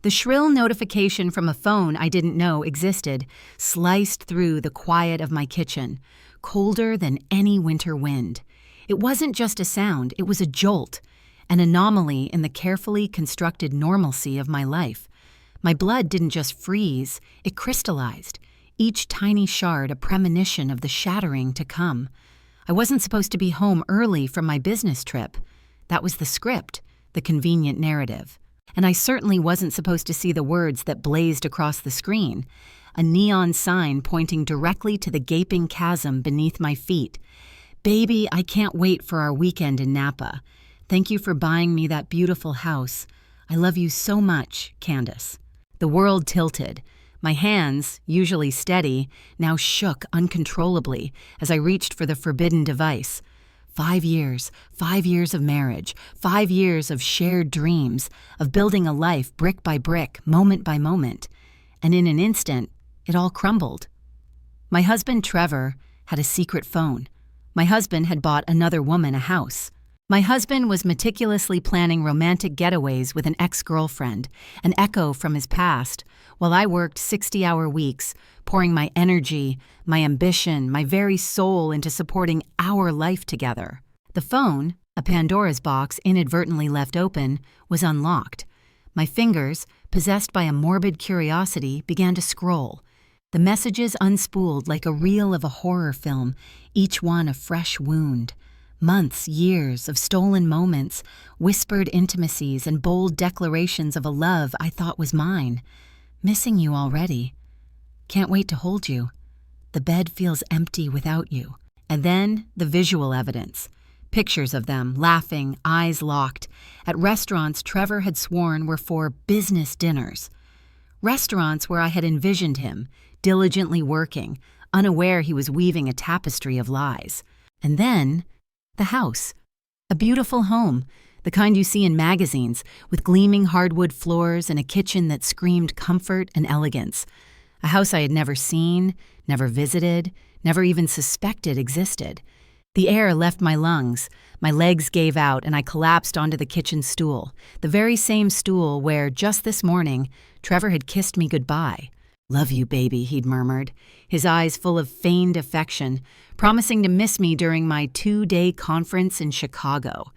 The shrill notification from a phone I didn't know existed sliced through the quiet of my kitchen, colder than any winter wind. It wasn't just a sound, it was a jolt, an anomaly in the carefully constructed normalcy of my life. My blood didn't just freeze, it crystallized, each tiny shard a premonition of the shattering to come. I wasn't supposed to be home early from my business trip. That was the script, the convenient narrative. And I certainly wasn't supposed to see the words that blazed across the screen, a neon sign pointing directly to the gaping chasm beneath my feet. "Baby, I can't wait for our weekend in Napa. Thank you for buying me that beautiful house. I love you so much, Candace." The world tilted. My hands, usually steady, now shook uncontrollably as I reached for the forbidden device. 5 years of marriage, 5 years of shared dreams, of building a life brick by brick, moment by moment. And in an instant, it all crumbled. My husband, Trevor, had a secret phone. My husband had bought another woman a house. My husband was meticulously planning romantic getaways with an ex-girlfriend, an echo from his past, while I worked 60-hour weeks, pouring my energy, my ambition, my very soul into supporting our life together. The phone, a Pandora's box inadvertently left open, was unlocked. My fingers, possessed by a morbid curiosity, began to scroll. The messages unspooled like a reel of a horror film, each one a fresh wound. Months, years of stolen moments, whispered intimacies, and bold declarations of a love I thought was mine. Missing you already. Can't wait to hold you. The bed feels empty without you. And then the visual evidence. Pictures of them, laughing, eyes locked, at restaurants Trevor had sworn were for business dinners. Restaurants where I had envisioned him, diligently working, unaware he was weaving a tapestry of lies. And then the house. A beautiful home, the kind you see in magazines, with gleaming hardwood floors and a kitchen that screamed comfort and elegance. A house I had never seen, never visited, never even suspected existed. The air left my lungs, my legs gave out, and I collapsed onto the kitchen stool, the very same stool where, just this morning, Trevor had kissed me goodbye. "Love you, baby," he'd murmured, his eyes full of feigned affection, promising to miss me during my 2-day conference in Chicago.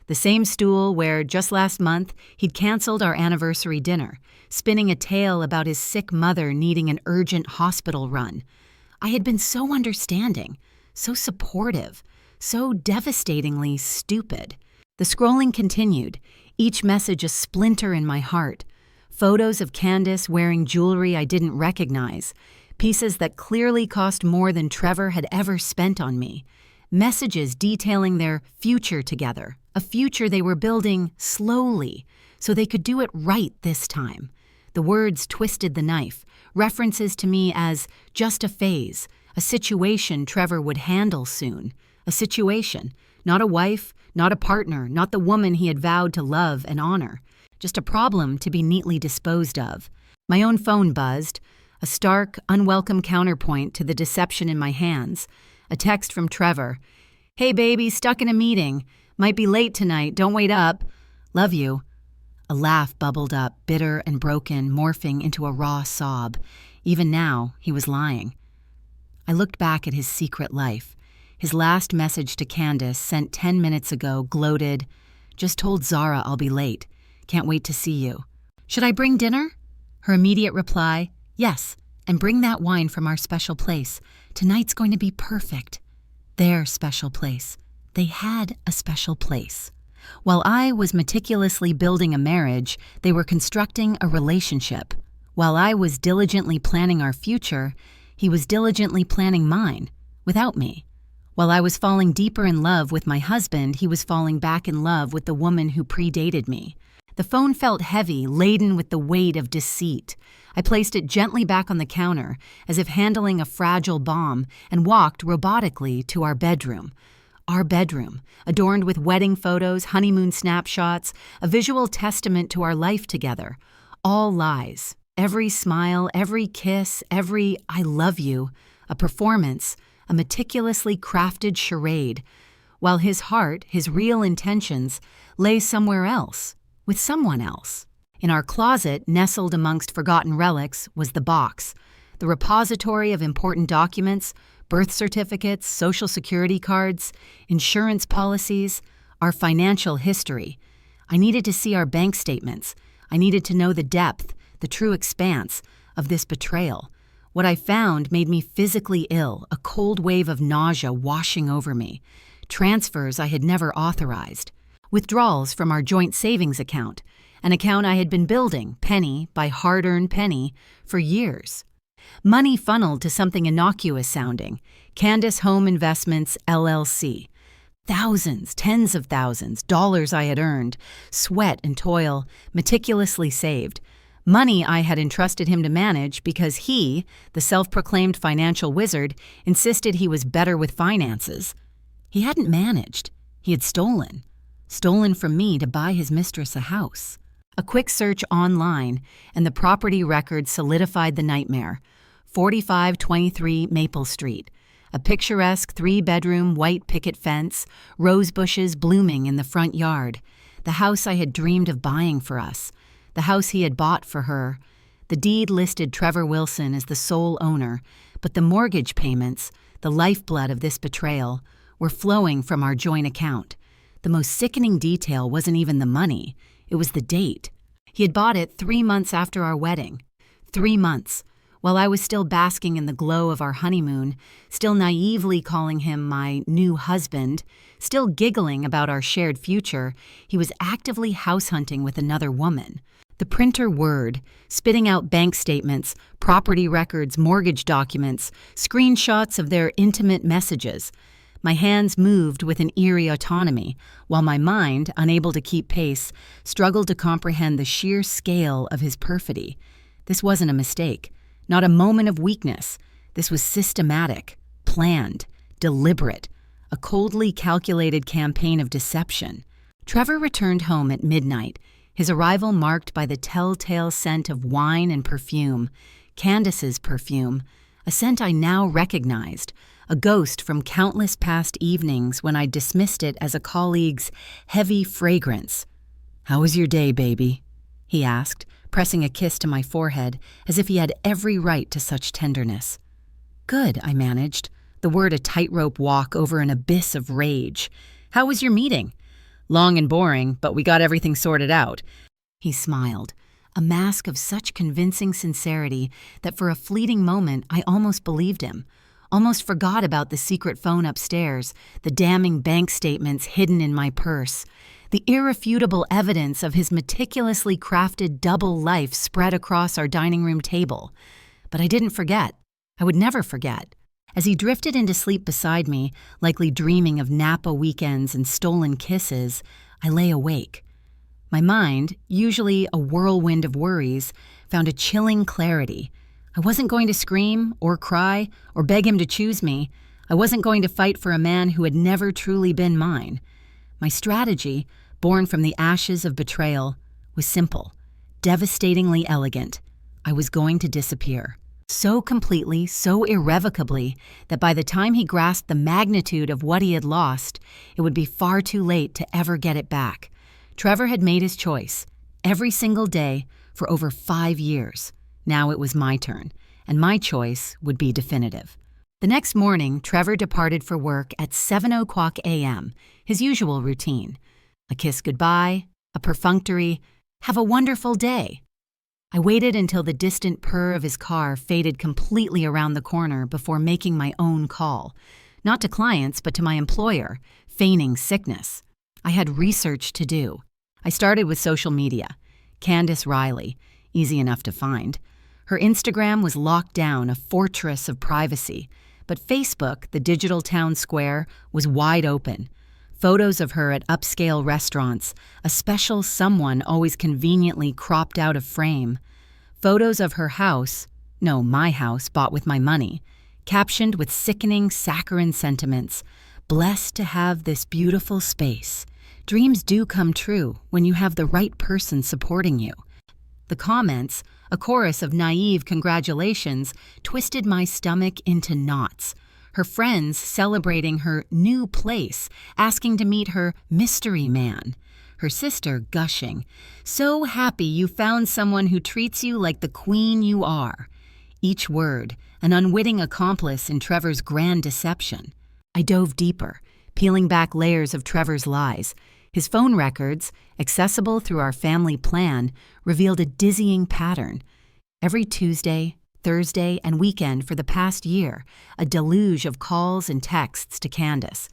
The same stool where, just last month, he'd canceled our anniversary dinner, spinning a tale about his sick mother needing an urgent hospital run. I had been so understanding, so supportive, so devastatingly stupid. The scrolling continued, each message a splinter in my heart. Photos of Candace wearing jewelry I didn't recognize, pieces that clearly cost more than Trevor had ever spent on me. Messages detailing their future together, a future they were building slowly, so they could do it right this time. The words twisted the knife, references to me as just a phase, a situation Trevor would handle soon. A situation, not a wife, not a partner, not the woman he had vowed to love and honor. Just a problem to be neatly disposed of. My own phone buzzed, a stark, unwelcome counterpoint to the deception in my hands. A text from Trevor. "Hey baby, stuck in a meeting. Might be late tonight, don't wait up. Love you." A laugh bubbled up, bitter and broken, morphing into a raw sob. Even now, he was lying. I looked back at his secret life. His last message to Candace, sent 10 minutes ago, gloated, "Just told Zara I'll be late. Can't wait to see you." "Should I bring dinner?" Her immediate reply, "Yes, and bring that wine from our special place. Tonight's going to be perfect." Their special place. They had a special place. While I was meticulously building a marriage, they were constructing a relationship. While I was diligently planning our future, he was diligently planning mine, without me. While I was falling deeper in love with my husband, he was falling back in love with the woman who predated me. The phone felt heavy, laden with the weight of deceit. I placed it gently back on the counter, as if handling a fragile bomb, and walked robotically to our bedroom. Our bedroom, adorned with wedding photos, honeymoon snapshots, a visual testament to our life together. All lies. Every smile, every kiss, every "I love you," a performance, a meticulously crafted charade, while his heart, his real intentions, lay somewhere else, with someone else. In our closet, nestled amongst forgotten relics, was the box, the repository of important documents, birth certificates, social security cards, insurance policies, our financial history. I needed to see our bank statements. I needed to know the depth, the true expanse of this betrayal. What I found made me physically ill, a cold wave of nausea washing over me. Transfers I had never authorized. Withdrawals from our joint savings account, an account I had been building, penny by hard-earned penny, for years. Money funneled to something innocuous sounding, Candace Home Investments, LLC. Thousands, tens of thousands, dollars I had earned, sweat and toil, meticulously saved. Money I had entrusted him to manage because he, the self-proclaimed financial wizard, insisted he was better with finances. He hadn't managed. He had stolen. Stolen from me to buy his mistress a house. A quick search online, and the property record solidified the nightmare. 4523 Maple Street. A picturesque 3-bedroom white picket fence, rose bushes blooming in the front yard. The house I had dreamed of buying for us. The house he had bought for her. The deed listed Trevor Wilson as the sole owner, but the mortgage payments, the lifeblood of this betrayal, were flowing from our joint account. The most sickening detail wasn't even the money. It was the date. He had bought it 3 months after our wedding. 3 months. While I was still basking in the glow of our honeymoon, still naively calling him my new husband, still giggling about our shared future, he was actively house hunting with another woman. The printer whirred, spitting out bank statements, property records, mortgage documents, screenshots of their intimate messages. My hands moved with an eerie autonomy, while my mind, unable to keep pace, struggled to comprehend the sheer scale of his perfidy. This wasn't a mistake, not a moment of weakness. This was systematic, planned, deliberate, a coldly calculated campaign of deception. Trevor returned home at midnight, his arrival marked by the telltale scent of wine and perfume, Candace's perfume, a scent I now recognized, a ghost from countless past evenings when I dismissed it as a colleague's heavy fragrance. "How was your day, baby?" he asked, pressing a kiss to my forehead as if he had every right to such tenderness. "Good," I managed, the word a tightrope walk over an abyss of rage. "How was your meeting?" "Long and boring, but we got everything sorted out." He smiled, a mask of such convincing sincerity that for a fleeting moment I almost believed him, almost forgot about the secret phone upstairs, the damning bank statements hidden in my purse, the irrefutable evidence of his meticulously crafted double life spread across our dining room table. But I didn't forget. I would never forget. As he drifted into sleep beside me, likely dreaming of Napa weekends and stolen kisses, I lay awake. My mind, usually a whirlwind of worries, found a chilling clarity. I wasn't going to scream or cry or beg him to choose me. I wasn't going to fight for a man who had never truly been mine. My strategy, born from the ashes of betrayal, was simple, devastatingly elegant. I was going to disappear. So completely, so irrevocably, that by the time he grasped the magnitude of what he had lost, it would be far too late to ever get it back. Trevor had made his choice, every single day, for over 5 years. Now it was my turn, and my choice would be definitive. The next morning, Trevor departed for work at 7:00 a.m., his usual routine. A kiss goodbye, a perfunctory, "Have a wonderful day." I waited until the distant purr of his car faded completely around the corner before making my own call. Not to clients, but to my employer, feigning sickness. I had research to do. I started with social media. Candace Riley, easy enough to find. Her Instagram was locked down, a fortress of privacy. But Facebook, the digital town square, was wide open. Photos of her at upscale restaurants, a special someone always conveniently cropped out of frame. Photos of her house, no, my house, bought with my money, captioned with sickening saccharine sentiments. "Blessed to have this beautiful space. Dreams do come true when you have the right person supporting you." The comments, a chorus of naive congratulations, twisted my stomach into knots. Her friends celebrating her new place, asking to meet her mystery man. Her sister gushing. So happy you found someone who treats you like the queen you are. Each word, an unwitting accomplice in Trevor's grand deception. I dove deeper, peeling back layers of Trevor's lies. His phone records, accessible through our family plan, revealed a dizzying pattern. Every Tuesday, Thursday, and weekend for the past year, a deluge of calls and texts to Candace.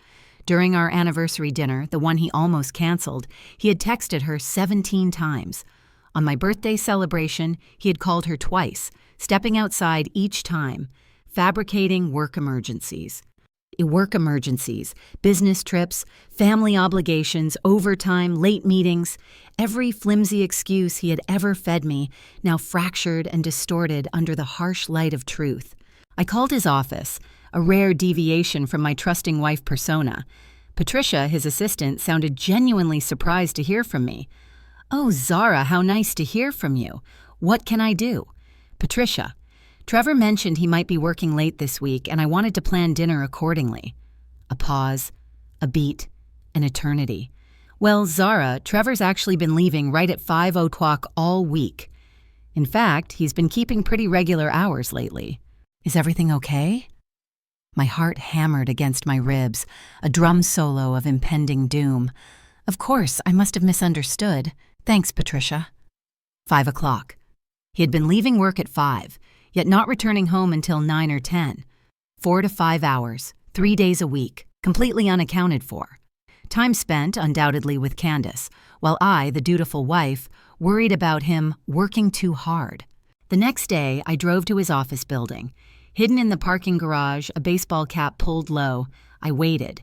During our anniversary dinner, the one he almost canceled, he had texted her 17 times. On my birthday celebration, he had called her twice, stepping outside each time, fabricating work emergencies. Business trips, family obligations, overtime, late meetings, every flimsy excuse he had ever fed me, now fractured and distorted under the harsh light of truth. I called his office, a rare deviation from my trusting wife persona. Patricia, his assistant, sounded genuinely surprised to hear from me. "Oh, Zara, how nice to hear from you. What can I do?" "Patricia, Trevor mentioned he might be working late this week, and I wanted to plan dinner accordingly." A pause, a beat, an eternity. "Well, Zara, Trevor's actually been leaving right at 5:00 all week. In fact, he's been keeping pretty regular hours lately. Is everything okay?" My heart hammered against my ribs, a drum solo of impending doom. "Of course, I must have misunderstood. Thanks, Patricia." 5:00. He had been leaving work at 5, yet not returning home until 9 or 10. 4 to 5 hours, 3 days a week, completely unaccounted for. Time spent, undoubtedly, with Candace, while I, the dutiful wife, worried about him working too hard. The next day, I drove to his office building. Hidden in the parking garage, a baseball cap pulled low, I waited.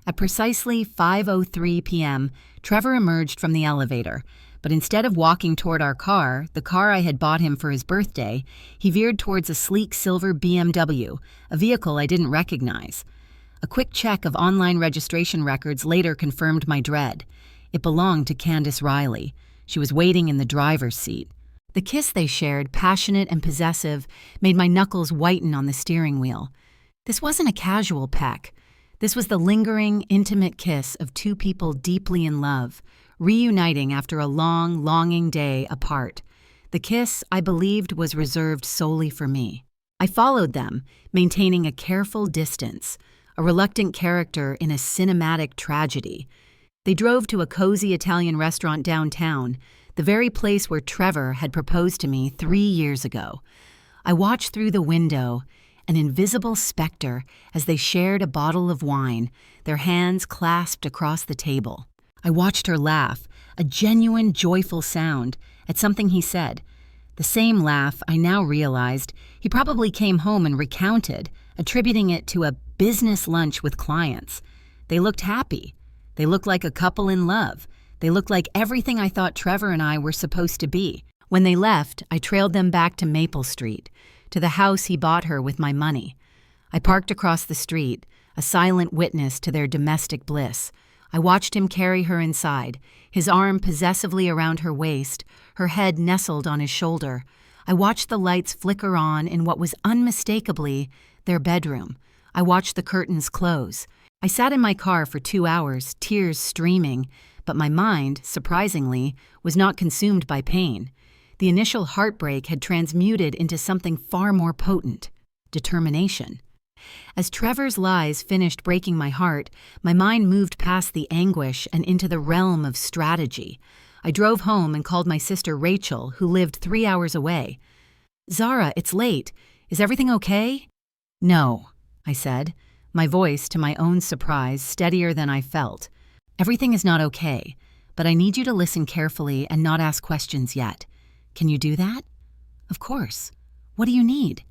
At precisely 5:03 p.m., Trevor emerged from the elevator, but instead of walking toward our car, the car I had bought him for his birthday, he veered towards a sleek silver BMW, a vehicle I didn't recognize. A quick check of online registration records later confirmed my dread. It belonged to Candace Riley. She was waiting in the driver's seat. The kiss they shared, passionate and possessive, made my knuckles whiten on the steering wheel. This wasn't a casual peck. This was the lingering, intimate kiss of two people deeply in love, reuniting after a long, longing day apart. The kiss, I believed, was reserved solely for me. I followed them, maintaining a careful distance, a reluctant character in a cinematic tragedy. They drove to a cozy Italian restaurant downtown, the very place where Trevor had proposed to me 3 years ago. I watched through the window, an invisible specter, as they shared a bottle of wine, their hands clasped across the table. I watched her laugh, a genuine, joyful sound, at something he said. The same laugh, I now realized, he probably came home and recounted, attributing it to a business lunch with clients. They looked happy. They looked like a couple in love. They looked like everything I thought Trevor and I were supposed to be. When they left, I trailed them back to Maple Street, to the house he bought her with my money. I parked across the street, a silent witness to their domestic bliss. I watched him carry her inside, his arm possessively around her waist, her head nestled on his shoulder. I watched the lights flicker on in what was unmistakably their bedroom. I watched the curtains close. I sat in my car for 2 hours, tears streaming, but my mind, surprisingly, was not consumed by pain. The initial heartbreak had transmuted into something far more potent: determination. As Trevor's lies finished breaking my heart, my mind moved past the anguish and into the realm of strategy. I drove home and called my sister Rachel, who lived 3 hours away. "Zara, it's late. Is everything okay?" "No," I said, my voice, to my own surprise, steadier than I felt. "Everything is not okay, but I need you to listen carefully and not ask questions yet. Can you do that?" "Of course. What do you need?"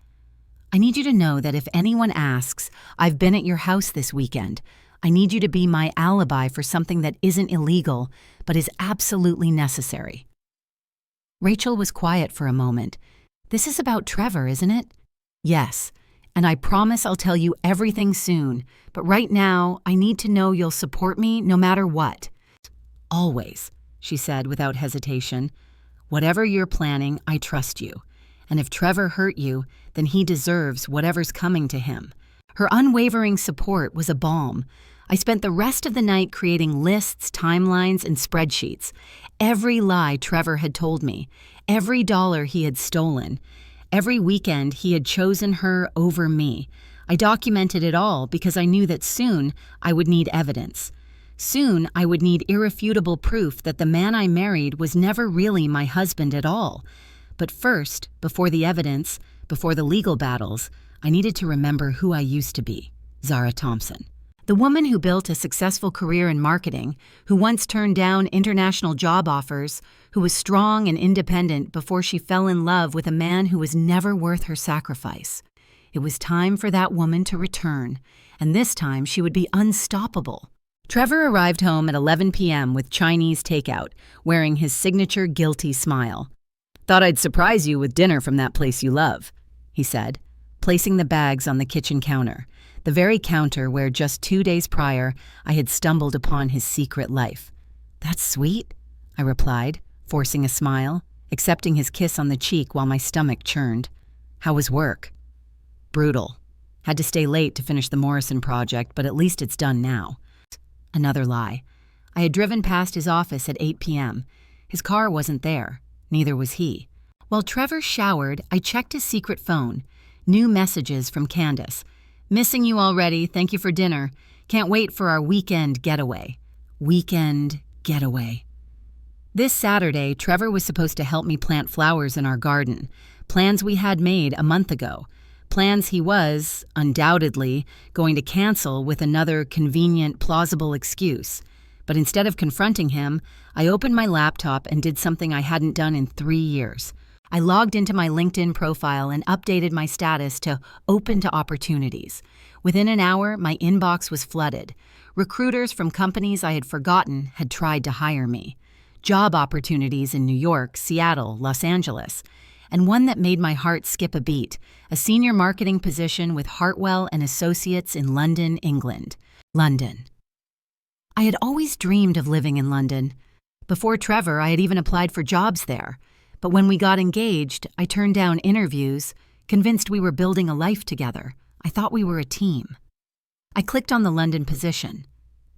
"I need you to know that if anyone asks, I've been at your house this weekend. I need you to be my alibi for something that isn't illegal, but is absolutely necessary." Rachel was quiet for a moment. "This is about Trevor, isn't it?" "Yes, and I promise I'll tell you everything soon, but right now, I need to know you'll support me no matter what." "Always," she said without hesitation. "Whatever you're planning, I trust you. And if Trevor hurt you, then he deserves whatever's coming to him." Her unwavering support was a balm. I spent the rest of the night creating lists, timelines, and spreadsheets. Every lie Trevor had told me, every dollar he had stolen, every weekend he had chosen her over me. I documented it all because I knew that soon I would need evidence. Soon I would need irrefutable proof that the man I married was never really my husband at all. But first, before the evidence, before the legal battles, I needed to remember who I used to be, Zara Thompson. The woman who built a successful career in marketing, who once turned down international job offers, who was strong and independent before she fell in love with a man who was never worth her sacrifice. It was time for that woman to return, and this time she would be unstoppable. Trevor arrived home at 11 p.m. with Chinese takeout, wearing his signature guilty smile. "Thought I'd surprise you with dinner from that place you love," he said, placing the bags on the kitchen counter, the very counter where just 2 days prior I had stumbled upon his secret life. "That's sweet," I replied, forcing a smile, accepting his kiss on the cheek while my stomach churned. "How was work?" "Brutal. Had to stay late to finish the Morrison project, but at least it's done now." Another lie. I had driven past his office at 8 p.m. His car wasn't there. Neither was he. While Trevor showered, I checked his secret phone. New messages from Candace. "Missing you already. Thank you for dinner. Can't wait for our weekend getaway." Weekend getaway. This Saturday, Trevor was supposed to help me plant flowers in our garden. Plans we had made a month ago. Plans he was, undoubtedly, going to cancel with another convenient, plausible excuse. But instead of confronting him, I opened my laptop and did something I hadn't done in 3 years. I logged into my LinkedIn profile and updated my status to open to opportunities. Within an hour, my inbox was flooded. Recruiters from companies I had forgotten had tried to hire me. Job opportunities in New York, Seattle, Los Angeles. And one that made my heart skip a beat, a senior marketing position with Hartwell and Associates in London, England. London. I had always dreamed of living in London. Before Trevor, I had even applied for jobs there. But when we got engaged, I turned down interviews, convinced we were building a life together. I thought we were a team. I clicked on the London position.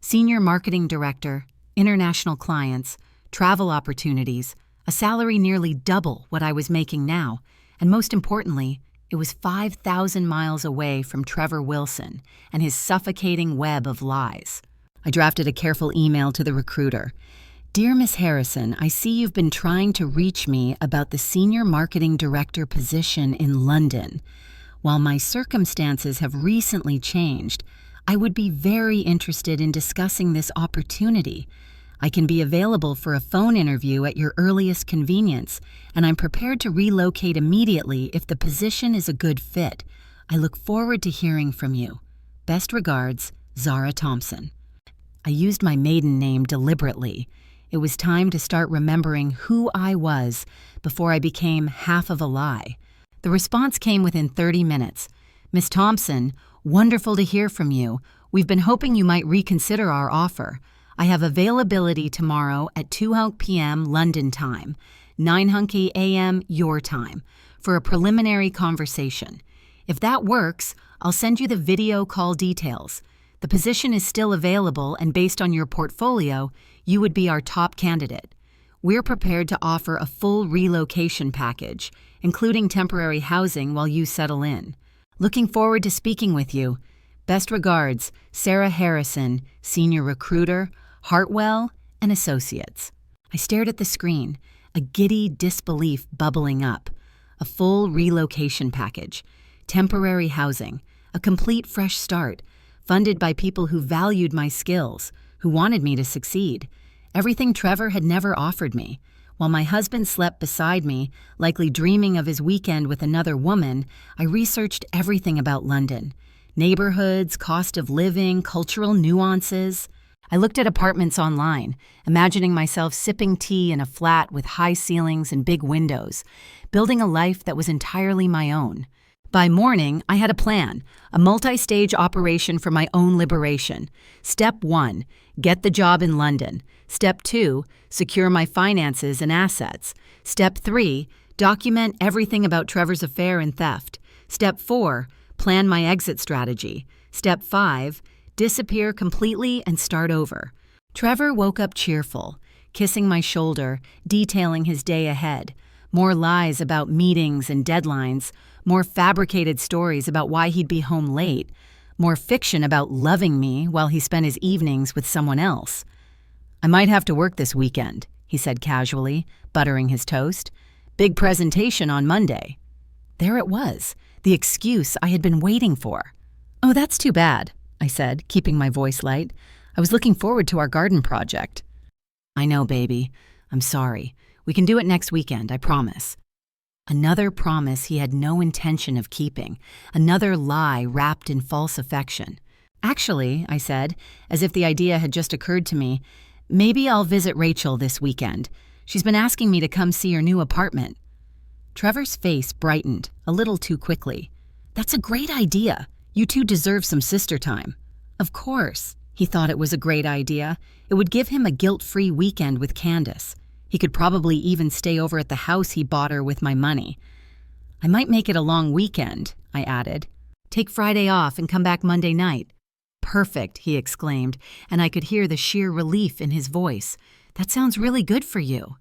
Senior Marketing Director, international clients, travel opportunities, a salary nearly double what I was making now, and most importantly, it was 5,000 miles away from Trevor Wilson and his suffocating web of lies. I drafted a careful email to the recruiter. "Dear Miss Harrison, I see you've been trying to reach me about the Senior Marketing Director position in London. While my circumstances have recently changed, I would be very interested in discussing this opportunity. I can be available for a phone interview at your earliest convenience, and I'm prepared to relocate immediately if the position is a good fit. I look forward to hearing from you. Best regards, Zara Thompson." I used my maiden name deliberately. It was time to start remembering who I was before I became half of a lie. The response came within 30 minutes. "Miss Thompson, wonderful to hear from you. We've been hoping you might reconsider our offer. I have availability tomorrow at 2 p.m. London time, 9 a.m. your time, for a preliminary conversation. If that works, I'll send you the video call details. The position is still available, and based on your portfolio, you would be our top candidate. We're prepared to offer a full relocation package, including temporary housing while you settle in. Looking forward to speaking with you. Best regards, Sarah Harrison, Senior Recruiter, Hartwell and Associates." I stared at the screen, a giddy disbelief bubbling up. A full relocation package, temporary housing, a complete fresh start, funded by people who valued my skills, who wanted me to succeed. Everything Trevor had never offered me. While my husband slept beside me, likely dreaming of his weekend with another woman, I researched everything about London. Neighborhoods, cost of living, cultural nuances. I looked at apartments online, imagining myself sipping tea in a flat with high ceilings and big windows, building a life that was entirely my own. By morning, I had a plan, a multi-stage operation for my own liberation. Step 1, get the job in London. Step 2, secure my finances and assets. Step 3, document everything about Trevor's affair and theft. Step 4, plan my exit strategy. Step 5, disappear completely and start over. Trevor woke up cheerful, kissing my shoulder, detailing his day ahead. More lies about meetings and deadlines, more fabricated stories about why he'd be home late, more fiction about loving me while he spent his evenings with someone else. "I might have to work this weekend," he said casually, buttering his toast. "Big presentation on Monday." There it was, the excuse I had been waiting for. "Oh, that's too bad," I said, keeping my voice light. "I was looking forward to our garden project." "I know, baby. I'm sorry. We can do it next weekend, I promise." Another promise he had no intention of keeping, another lie wrapped in false affection. "Actually," I said, as if the idea had just occurred to me, "maybe I'll visit Rachel this weekend. She's been asking me to come see her new apartment." Trevor's face brightened, a little too quickly. "That's a great idea. You two deserve some sister time." Of course. He thought it was a great idea. It would give him a guilt-free weekend with Candace. He could probably even stay over at the house he bought her with my money. "I might make it a long weekend," I added. "Take Friday off and come back Monday night." "Perfect," he exclaimed, and I could hear the sheer relief in his voice. "That sounds really good for you."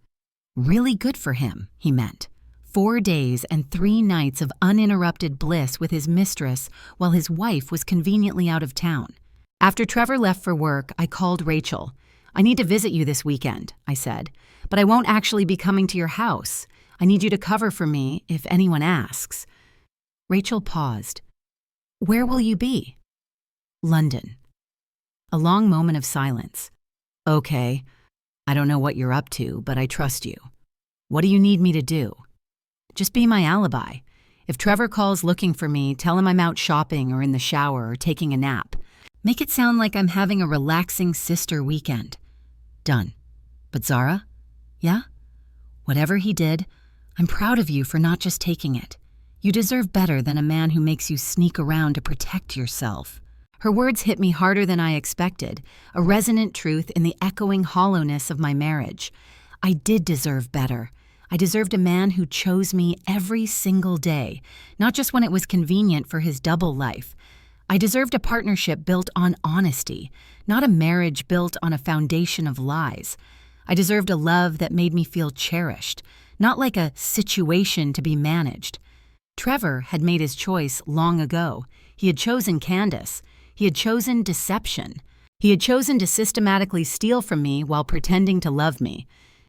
Really good for him, he meant. 4 days and 3 nights of uninterrupted bliss with his mistress while his wife was conveniently out of town. After Trevor left for work, I called Rachel. "I need to visit you this weekend," I said, "but I won't actually be coming to your house. I need you to cover for me if anyone asks." Rachel paused. "Where will you be?" "London." A long moment of silence. "Okay. I don't know what you're up to, but I trust you. What do you need me to do?" "Just be my alibi. If Trevor calls looking for me, tell him I'm out shopping or in the shower or taking a nap. Make it sound like I'm having a relaxing sister weekend." "Done. But Zara?" "Yeah?" "Whatever he did, I'm proud of you for not just taking it. You deserve better than a man who makes you sneak around to protect yourself." Her words hit me harder than I expected, a resonant truth in the echoing hollowness of my marriage. I did deserve better. I deserved a man who chose me every single day, not just when it was convenient for his double life. I deserved a partnership built on honesty, not a marriage built on a foundation of lies. I deserved a love that made me feel cherished, not like a situation to be managed. Trevor had made his choice long ago. He had chosen Candace. He had chosen deception. He had chosen to systematically steal from me while pretending to love me.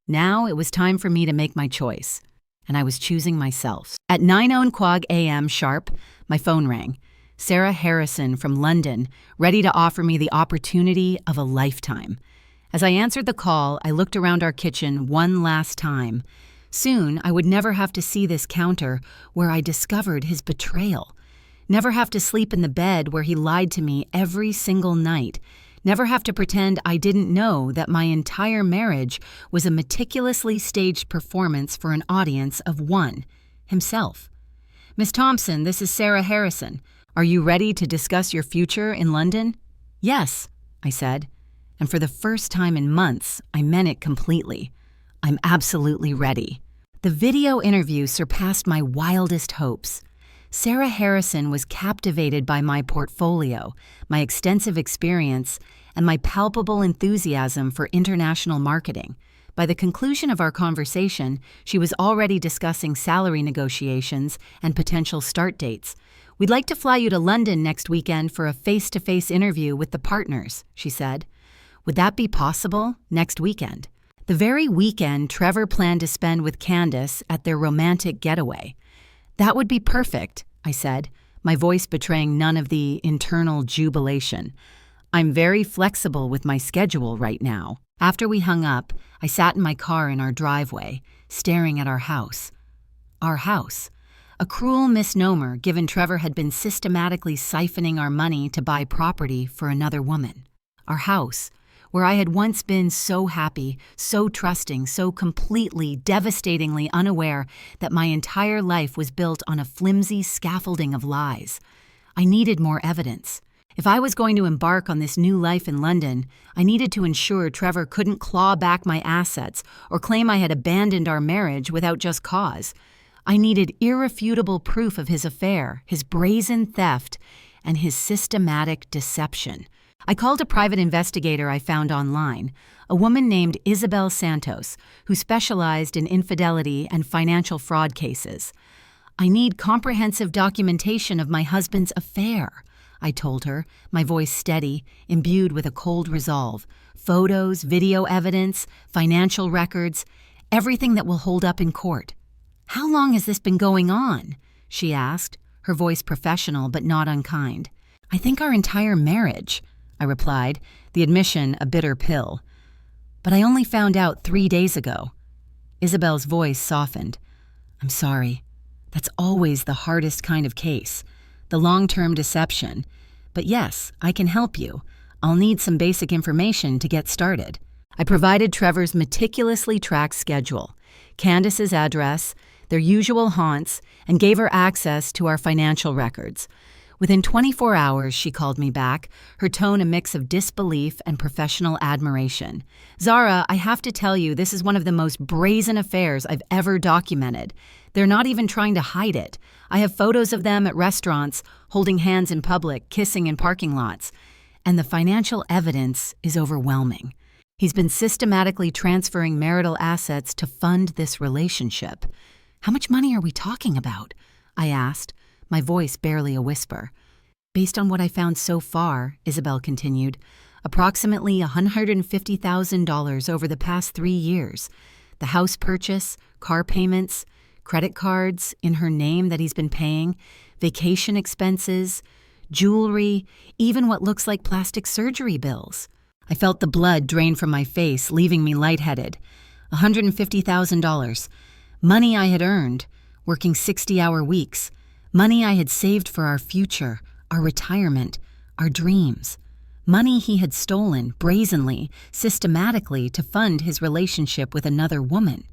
Now it was time for me to make my choice, and I was choosing myself. At 9:00 a.m. sharp, my phone rang. Sarah Harrison from London, ready to offer me the opportunity of a lifetime. As I answered the call, I looked around our kitchen one last time. Soon, I would never have to see this counter where I discovered his betrayal. Never have to sleep in the bed where he lied to me every single night. Never have to pretend I didn't know that my entire marriage was a meticulously staged performance for an audience of one, himself. "Miss Thompson, this is Sarah Harrison. Are you ready to discuss your future in London?" "Yes," I said. And for the first time in months, I meant it completely. I'm absolutely ready. The video interview surpassed my wildest hopes. Sarah Harrison was captivated by my portfolio, my extensive experience, and my palpable enthusiasm for international marketing. By the conclusion of our conversation, she was already discussing salary negotiations and potential start dates. "We'd like to fly you to London next weekend for a face-to-face interview with the partners," she said. Would that be possible next weekend? The very weekend Trevor planned to spend with Candace at their romantic getaway. "That would be perfect," I said, my voice betraying none of the internal jubilation. "I'm very flexible with my schedule right now." After we hung up, I sat in my car in our driveway, staring at our house. Our house. A cruel misnomer given Trevor had been systematically siphoning our money to buy property for another woman. Our house, where I had once been so happy, so trusting, so completely, devastatingly unaware that my entire life was built on a flimsy scaffolding of lies. I needed more evidence. If I was going to embark on this new life in London, I needed to ensure Trevor couldn't claw back my assets or claim I had abandoned our marriage without just cause. I needed irrefutable proof of his affair, his brazen theft, and his systematic deception. I called a private investigator I found online, a woman named Isabel Santos, who specialized in infidelity and financial fraud cases. I need comprehensive documentation of my husband's affair, I told her, my voice steady, imbued with a cold resolve. Photos, video evidence, financial records, everything that will hold up in court. How long has this been going on? She asked, her voice professional but not unkind. I think our entire marriage, I replied, the admission a bitter pill. But I only found out 3 days ago. Isabel's voice softened. I'm sorry. That's always the hardest kind of case, the long-term deception. But yes, I can help you. I'll need some basic information to get started. I provided Trevor's meticulously tracked schedule, Candace's address, their usual haunts, and gave her access to our financial records. Within 24 hours, she called me back, her tone a mix of disbelief and professional admiration. Zara, I have to tell you, this is one of the most brazen affairs I've ever documented. They're not even trying to hide it. I have photos of them at restaurants, holding hands in public, kissing in parking lots. And the financial evidence is overwhelming. He's been systematically transferring marital assets to fund this relationship. How much money are we talking about? I asked, my voice barely a whisper. Based on what I found so far, Isabel continued, approximately $150,000 over the past 3 years. The house purchase, car payments, credit cards in her name that he's been paying, vacation expenses, jewelry, even what looks like plastic surgery bills. I felt the blood drain from my face, leaving me lightheaded. $150,000. Money I had earned, working 60-hour weeks. Money I had saved for our future, our retirement, our dreams. Money he had stolen, brazenly, systematically, to fund his relationship with another woman.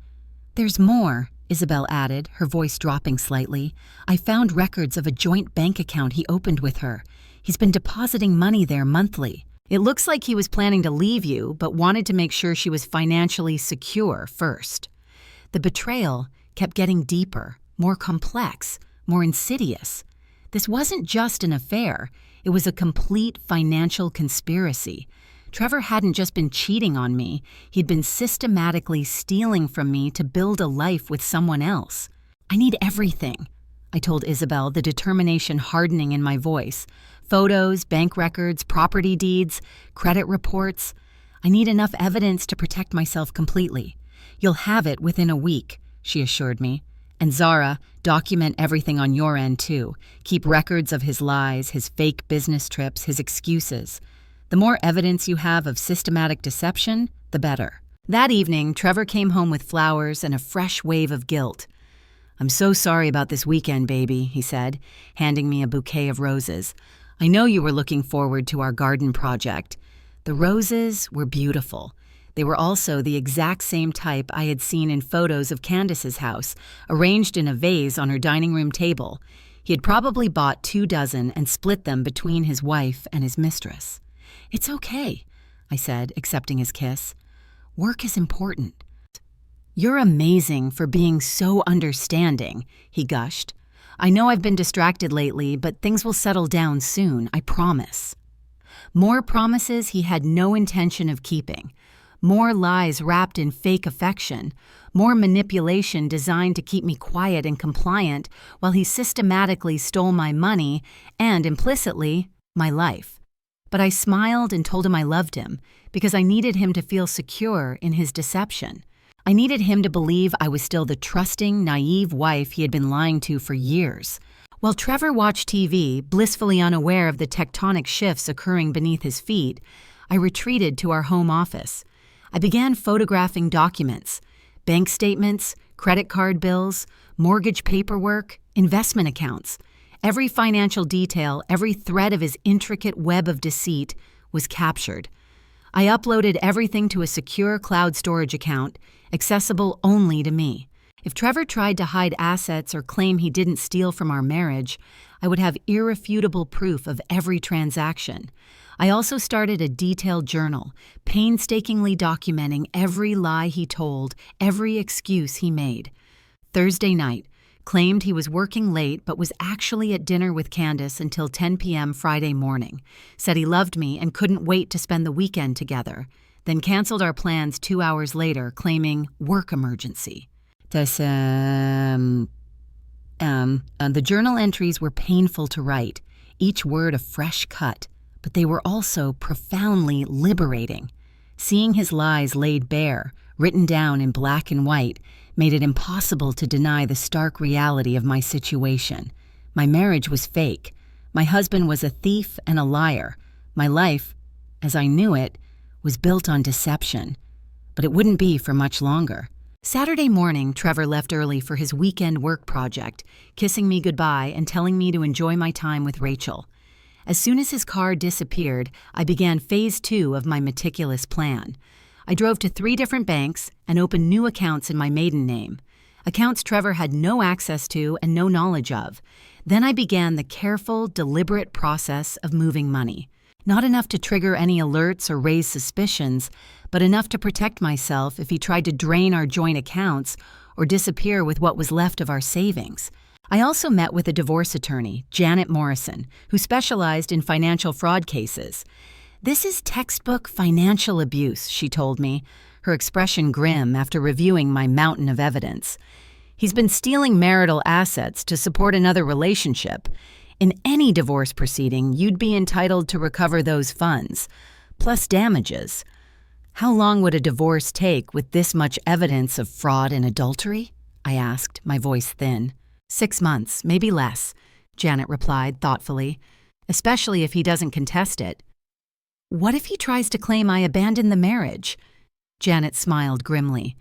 There's more, Isabel added, her voice dropping slightly. I found records of a joint bank account he opened with her. He's been depositing money there monthly. It looks like he was planning to leave you, but wanted to make sure she was financially secure first. The betrayal kept getting deeper, more complex, more insidious. This wasn't just an affair. It was a complete financial conspiracy. Trevor hadn't just been cheating on me. He'd been systematically stealing from me to build a life with someone else. I need everything, I told Isabel, the determination hardening in my voice. Photos, bank records, property deeds, credit reports. I need enough evidence to protect myself completely. You'll have it within a week, she assured me. And Zara, document everything on your end too. Keep records of his lies, his fake business trips, his excuses. The more evidence you have of systematic deception, the better. That evening, Trevor came home with flowers and a fresh wave of guilt. I'm so sorry about this weekend, baby, he said, handing me a bouquet of roses. I know you were looking forward to our garden project. The roses were beautiful. They were also the exact same type I had seen in photos of Candace's house, arranged in a vase on her dining room table. He had probably bought 2 dozen and split them between his wife and his mistress. It's okay, I said, accepting his kiss. Work is important. You're amazing for being so understanding, he gushed. I know I've been distracted lately, but things will settle down soon, I promise. More promises he had no intention of keeping. More lies wrapped in fake affection, more manipulation designed to keep me quiet and compliant while he systematically stole my money and, implicitly, my life. But I smiled and told him I loved him because I needed him to feel secure in his deception. I needed him to believe I was still the trusting, naive wife he had been lying to for years. While Trevor watched TV, blissfully unaware of the tectonic shifts occurring beneath his feet, I retreated to our home office. I began photographing documents, bank statements, credit card bills, mortgage paperwork, investment accounts. Every financial detail, every thread of his intricate web of deceit was captured. I uploaded everything to a secure cloud storage account, accessible only to me. If Trevor tried to hide assets or claim he didn't steal from our marriage, I would have irrefutable proof of every transaction. I also started a detailed journal, painstakingly documenting every lie he told, every excuse he made. Thursday night, claimed he was working late but was actually at dinner with Candace until 10 p.m. Friday morning, said he loved me and couldn't wait to spend the weekend together, then canceled our plans 2 hours later, claiming work emergency. The journal entries were painful to write, each word a fresh cut, but they were also profoundly liberating. Seeing his lies laid bare, written down in black and white, made it impossible to deny the stark reality of my situation. My marriage was fake. My husband was a thief and a liar. My life, as I knew it, was built on deception. But it wouldn't be for much longer. Saturday morning, Trevor left early for his weekend work project, kissing me goodbye and telling me to enjoy my time with Rachel. As soon as his car disappeared, I began phase 2 of my meticulous plan. I drove to 3 different banks and opened new accounts in my maiden name, accounts Trevor had no access to and no knowledge of. Then I began the careful, deliberate process of moving money. Not enough to trigger any alerts or raise suspicions, but enough to protect myself if he tried to drain our joint accounts or disappear with what was left of our savings. I also met with a divorce attorney, Janet Morrison, who specialized in financial fraud cases. "This is textbook financial abuse," she told me, her expression grim after reviewing my mountain of evidence. "He's been stealing marital assets to support another relationship. In any divorce proceeding, you'd be entitled to recover those funds, plus damages. How long would a divorce take with this much evidence of fraud and adultery?" I asked, my voice thin. 6 months, maybe less," Janet replied thoughtfully, "especially if he doesn't contest it." "What if he tries to claim I abandoned the marriage?" Janet smiled grimly.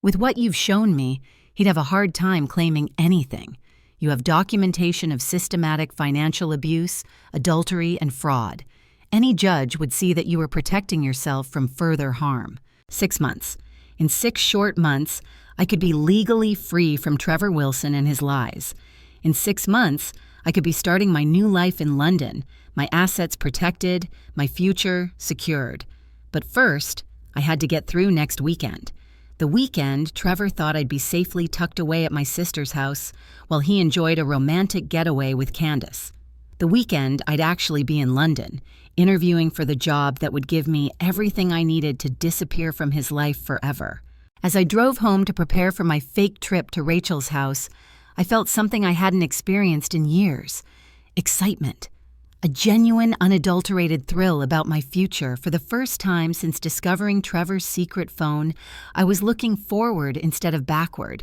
"With what you've shown me, he'd have a hard time claiming anything. You have documentation of systematic financial abuse, adultery, and fraud. Any judge would see that you were protecting yourself from further harm." 6 months. In 6 short months, I could be legally free from Trevor Wilson and his lies. In 6 months, I could be starting my new life in London, my assets protected, my future secured. But first, I had to get through next weekend. The weekend, Trevor thought I'd be safely tucked away at my sister's house while he enjoyed a romantic getaway with Candace. The weekend, I'd actually be in London, interviewing for the job that would give me everything I needed to disappear from his life forever. As I drove home to prepare for my fake trip to Rachel's house, I felt something I hadn't experienced in years: excitement. A genuine, unadulterated thrill about my future. For the first time since discovering Trevor's secret phone, I was looking forward instead of backward.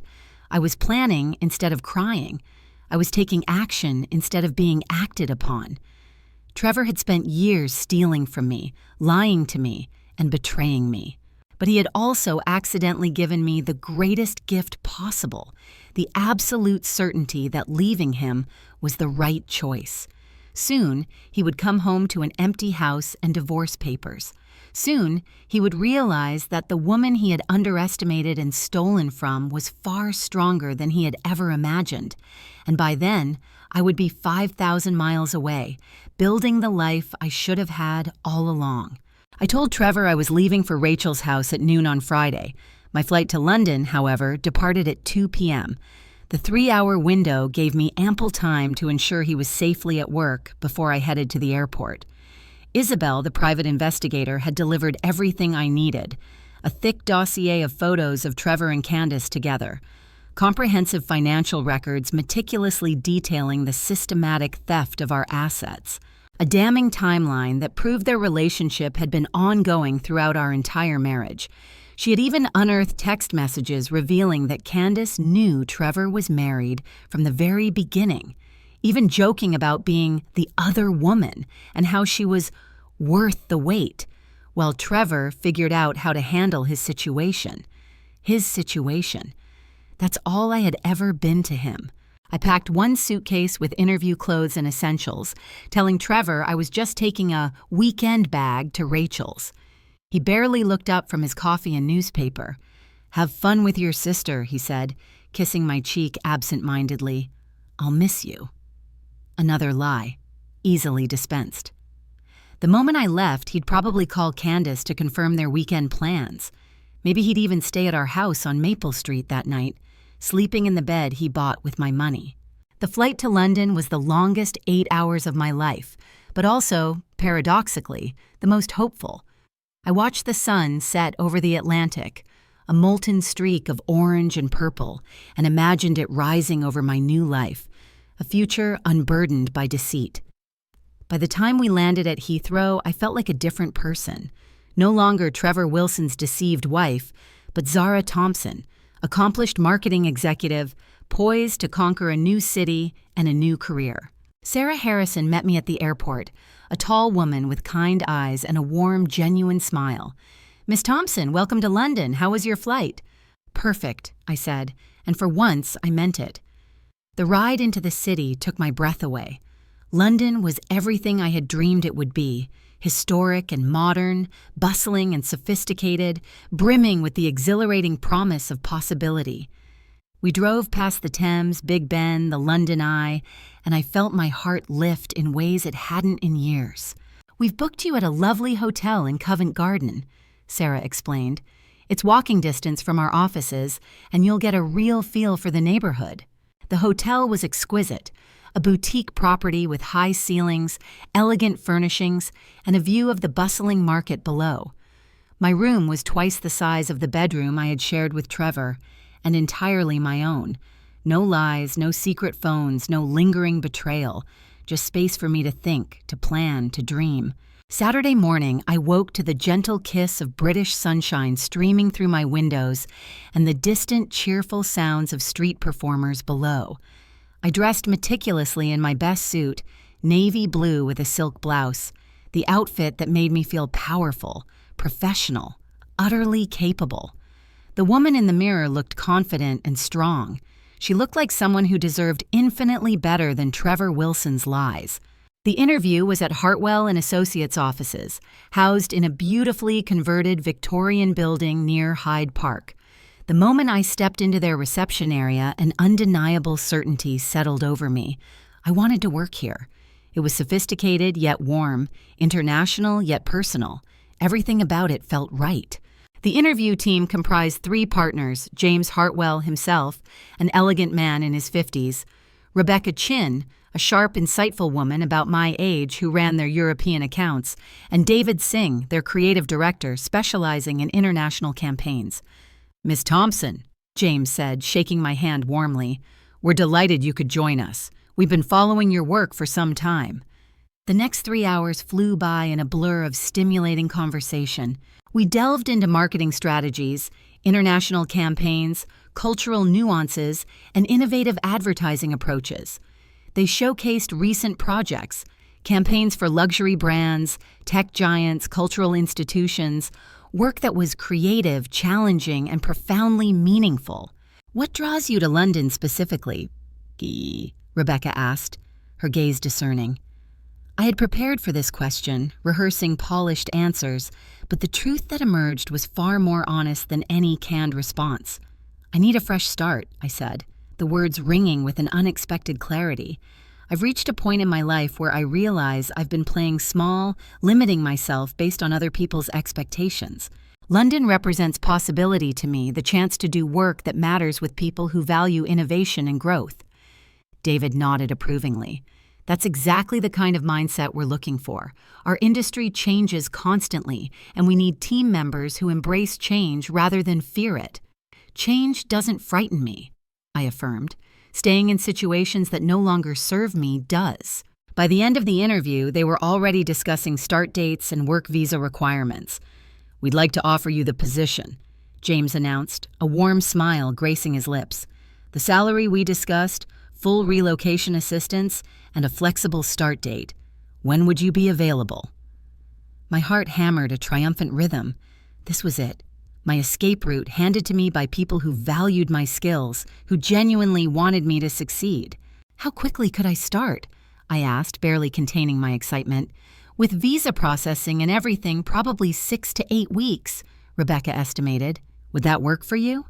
I was planning instead of crying. I was taking action instead of being acted upon. Trevor had spent years stealing from me, lying to me, and betraying me. But he had also accidentally given me the greatest gift possible, the absolute certainty that leaving him was the right choice. Soon, he would come home to an empty house and divorce papers. Soon, he would realize that the woman he had underestimated and stolen from was far stronger than he had ever imagined. And by then, I would be 5,000 miles away, building the life I should have had all along. I told Trevor I was leaving for Rachel's house at noon on Friday. My flight to London, however, departed at 2 p.m. The 3-hour window gave me ample time to ensure he was safely at work before I headed to the airport. Isabel, the private investigator, had delivered everything I needed: a thick dossier of photos of Trevor and Candace together, comprehensive financial records meticulously detailing the systematic theft of our assets, a damning timeline that proved their relationship had been ongoing throughout our entire marriage. She had even unearthed text messages revealing that Candace knew Trevor was married from the very beginning, even joking about being the other woman and how she was worth the wait, while Trevor figured out how to handle his situation. His situation. That's all I had ever been to him. I packed 1 suitcase with interview clothes and essentials, telling Trevor I was just taking a weekend bag to Rachel's. He barely looked up from his coffee and newspaper. "Have fun with your sister," he said, kissing my cheek absent-mindedly. "I'll miss you." Another lie, easily dispensed. The moment I left, he'd probably call Candace to confirm their weekend plans. Maybe he'd even stay at our house on Maple Street that night, sleeping in the bed he bought with my money. The flight to London was the longest 8 hours of my life, but also, paradoxically, the most hopeful. I watched the sun set over the Atlantic, a molten streak of orange and purple, and imagined it rising over my new life, a future unburdened by deceit. By the time we landed at Heathrow, I felt like a different person. No longer Trevor Wilson's deceived wife, but Zara Thompson, accomplished marketing executive, poised to conquer a new city and a new career. Sarah Harrison met me at the airport, a tall woman with kind eyes and a warm, genuine smile. "Miss Thompson, welcome to London. How was your flight?" "Perfect," I said, and for once I meant it. The ride into the city took my breath away. London was everything I had dreamed it would be, historic and modern, bustling and sophisticated, brimming with the exhilarating promise of possibility. We drove past the Thames, Big Ben, the London Eye, and I felt my heart lift in ways it hadn't in years. "We've booked you at a lovely hotel in Covent Garden," Sarah explained. "It's walking distance from our offices, and you'll get a real feel for the neighborhood." The hotel was exquisite, a boutique property with high ceilings, elegant furnishings, and a view of the bustling market below. My room was twice the size of the bedroom I had shared with Trevor, and entirely my own. No lies, no secret phones, no lingering betrayal, just space for me to think, to plan, to dream. Saturday morning, I woke to the gentle kiss of British sunshine streaming through my windows and the distant, cheerful sounds of street performers below. I dressed meticulously in my best suit, navy blue with a silk blouse, the outfit that made me feel powerful, professional, utterly capable. The woman in the mirror looked confident and strong. She looked like someone who deserved infinitely better than Trevor Wilson's lies. The interview was at Hartwell and Associates offices, housed in a beautifully converted Victorian building near Hyde Park. The moment I stepped into their reception area, an undeniable certainty settled over me. I wanted to work here. It was sophisticated yet warm, international yet personal. Everything about it felt right. The interview team comprised 3 partners: James Hartwell himself, an elegant man in his 50s, Rebecca Chin, a sharp, insightful woman about my age who ran their European accounts, and David Singh, their creative director specializing in international campaigns. "Miss Thompson," James said, shaking my hand warmly, "we're delighted you could join us. We've been following your work for some time." The next 3 hours flew by in a blur of stimulating conversation. We delved into marketing strategies, international campaigns, cultural nuances, and innovative advertising approaches. They showcased recent projects, campaigns for luxury brands, tech giants, cultural institutions, work that was creative, challenging, and profoundly meaningful. "What draws you to London specifically?" Rebecca asked, her gaze discerning. I had prepared for this question, rehearsing polished answers, but the truth that emerged was far more honest than any canned response. "I need a fresh start," I said, the words ringing with an unexpected clarity. "I've reached a point in my life where I realize I've been playing small, limiting myself based on other people's expectations. London represents possibility to me, the chance to do work that matters with people who value innovation and growth." David nodded approvingly. "That's exactly the kind of mindset we're looking for. Our industry changes constantly, and we need team members who embrace change rather than fear it." "Change doesn't frighten me," I affirmed. "Staying in situations that no longer serve me does." By the end of the interview, they were already discussing start dates and work visa requirements. "We'd like to offer you the position," James announced, a warm smile gracing his lips. "The salary we discussed, full relocation assistance, and a flexible start date. When would you be available?" My heart hammered a triumphant rhythm. This was it. My escape route handed to me by people who valued my skills, who genuinely wanted me to succeed. "How quickly could I start?" I asked, barely containing my excitement. "With visa processing and everything, probably 6 to 8 weeks, Rebecca estimated. Would that work for you?